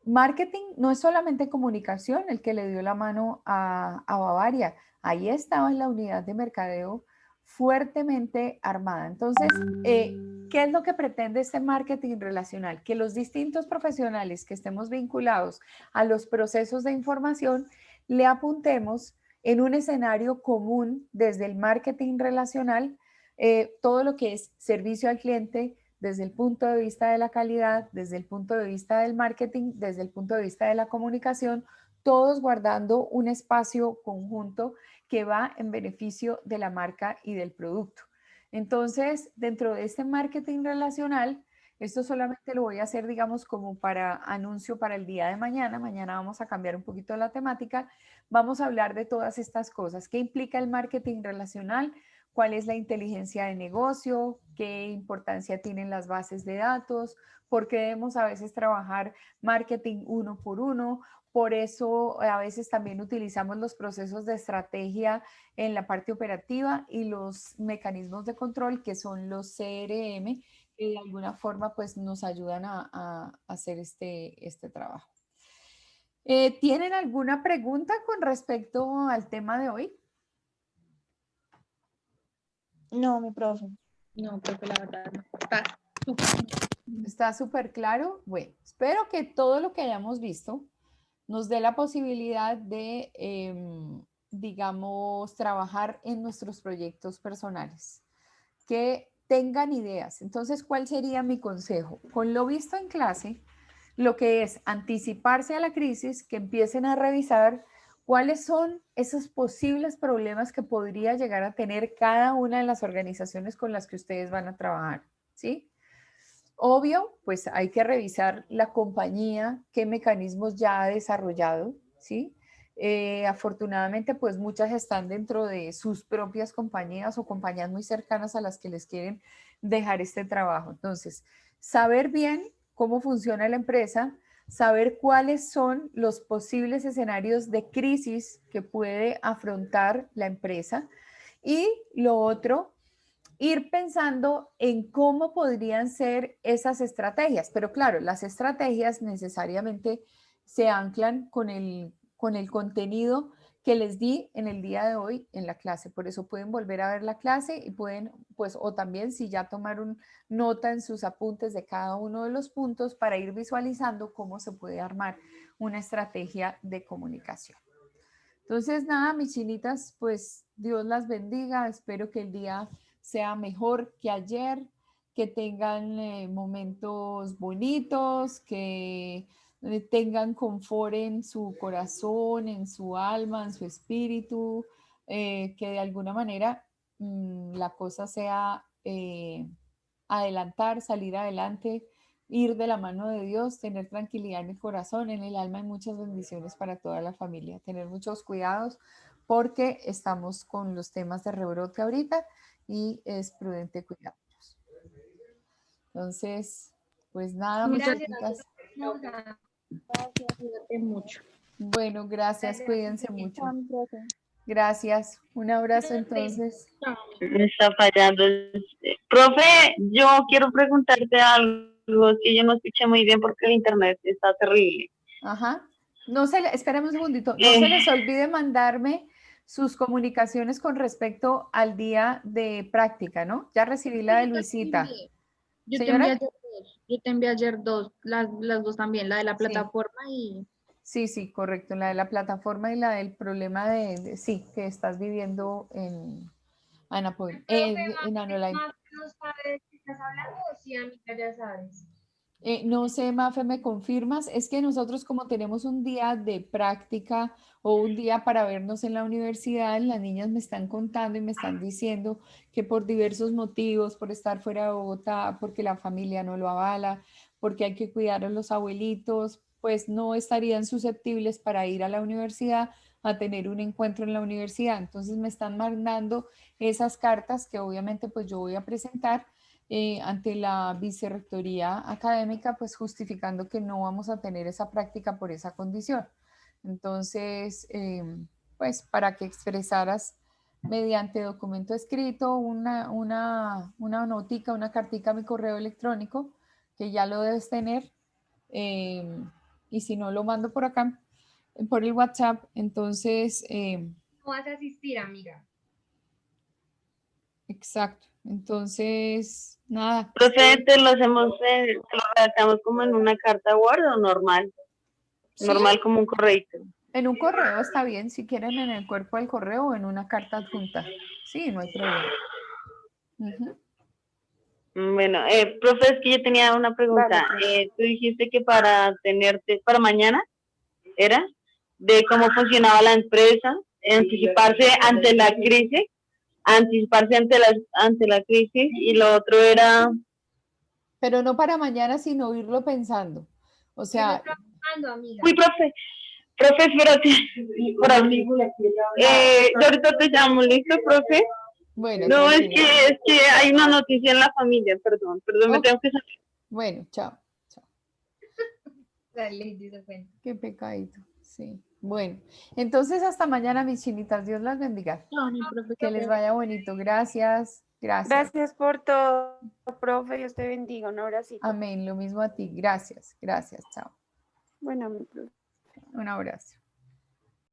Marketing no es solamente comunicación, el que le dio la mano a Bavaria. Ahí estaba en la unidad de mercadeo fuertemente armada. Entonces, ¿qué es lo que pretende este marketing relacional? Que los distintos profesionales que estemos vinculados a los procesos de información le apuntemos en un escenario común desde el marketing relacional, todo lo que es servicio al cliente, desde el punto de vista de la calidad, desde el punto de vista del marketing, desde el punto de vista de la comunicación, todos guardando un espacio conjunto que va en beneficio de la marca y del producto. Entonces, dentro de este marketing relacional, esto solamente lo voy a hacer, digamos, como para anuncio para el día de mañana. Mañana vamos a cambiar un poquito la temática. Vamos a hablar de todas estas cosas. ¿Qué implica el marketing relacional? ¿Cuál es la inteligencia de negocio? ¿Qué importancia tienen las bases de datos? ¿Por qué debemos a veces trabajar marketing uno por uno? Por eso a veces también utilizamos los procesos de estrategia en la parte operativa y los mecanismos de control, que son los CRM, que de alguna forma pues nos ayudan a hacer este trabajo. ¿Tienen alguna pregunta con respecto al tema de hoy? No, mi profe. No, creo que la verdad no. Está súper. ¿Está súper claro? Bueno, espero que todo lo que hayamos visto nos dé la posibilidad de, digamos, trabajar en nuestros proyectos personales, que tengan ideas. Entonces, ¿cuál sería mi consejo? Con lo visto en clase, lo que es anticiparse a la crisis, que empiecen a revisar cuáles son esos posibles problemas que podría llegar a tener cada una de las organizaciones con las que ustedes van a trabajar, ¿sí? Obvio, pues hay que revisar la compañía, qué mecanismos ya ha desarrollado, ¿sí? Afortunadamente, pues muchas están dentro de sus propias compañías o compañías muy cercanas a las que les quieren dejar este trabajo. Entonces, saber bien cómo funciona la empresa, saber cuáles son los posibles escenarios de crisis que puede afrontar la empresa y lo otro, ir pensando en cómo podrían ser esas estrategias. Pero claro, las estrategias necesariamente se anclan con el contenido que les di en el día de hoy en la clase. Por eso pueden volver a ver la clase y pueden, pues, o también si ya tomaron nota en sus apuntes de cada uno de los puntos para ir visualizando cómo se puede armar una estrategia de comunicación. Entonces, nada, mis chinitas, pues Dios las bendiga. Espero que el día sea mejor que ayer, que tengan momentos bonitos, que tengan confort en su corazón, en su alma, en su espíritu, que de alguna manera la cosa sea adelantar, salir adelante, ir de la mano de Dios, tener tranquilidad en el corazón, en el alma y muchas bendiciones para toda la familia. Tener muchos cuidados porque estamos con los temas de rebrote ahorita y es prudente cuidarnos. Entonces, pues nada, mis Muchas chiquitas. Hermosa. Gracias. Cuídate mucho. Bueno, gracias, cuídense mucho. Chao, profe. Gracias. Un abrazo entonces. Me está fallando. Profe, yo quiero preguntarte algo, es que yo no escuché muy bien porque el internet está terrible. Ajá. Espérame un segundito. No se les olvide mandarme sus comunicaciones con respecto al día de práctica, ¿no? Ya recibí la de Luisita. Yo te ¿Señora? envié ayer dos. Yo te envié ayer dos, las dos también, la de la Sí. plataforma y Sí, correcto. La de la plataforma y la del problema sí, que estás viviendo en Anapoil, en Anoline. ¿No sabes de qué estás hablando o sí, amiga, ya sabes? No sé, Mafe, ¿me confirmas? Es que nosotros como tenemos un día de práctica o un día para vernos en la universidad, las niñas me están contando y me están diciendo que por diversos motivos, por estar fuera de Bogotá, porque la familia no lo avala, porque hay que cuidar a los abuelitos, pues no estarían susceptibles para ir a la universidad a tener un encuentro en la universidad. Entonces me están mandando esas cartas que obviamente pues yo voy a presentar ante la vicerrectoría académica, pues justificando que no vamos a tener esa práctica por esa condición. Entonces, pues para que expresaras mediante documento escrito una notica, una cartica a mi correo electrónico, que ya lo debes tener, y si no lo mando por acá, por el WhatsApp, entonces, No vas a asistir, amiga. exacto, entonces, nada. Profe, te lo redactamos como en una carta Word o normal, Sí, normal como un correo. en un correo está bien, si quieren en el cuerpo del correo o en una carta adjunta. Sí, no hay problema. Ujú. Bueno, profe, es que yo tenía una pregunta. Tú dijiste que para para mañana, ¿era? De cómo funcionaba la empresa, anticiparse ante la crisis, ante la crisis, y lo otro era... Pero no para mañana, sino irlo pensando. O Eso sea, está buscando, amiga. Uy, profe, espérate. Yo ahorita te llamo, ¿listo, profe? bueno, No, tranquila. es que hay una noticia en la familia, perdón, me Ok. tengo que salir. Bueno, chao. Dale, dice cuenta. Qué pecadito. Sí. Bueno, entonces hasta mañana, mis chinitas. Dios las bendiga. no, mi profe, Que les vaya bonito. Gracias. Gracias. Gracias por todo, profe. Dios te bendiga. Un abracito. Amén. Lo mismo a ti. Gracias. Gracias. Chao. Bueno, mi profe. Un abrazo.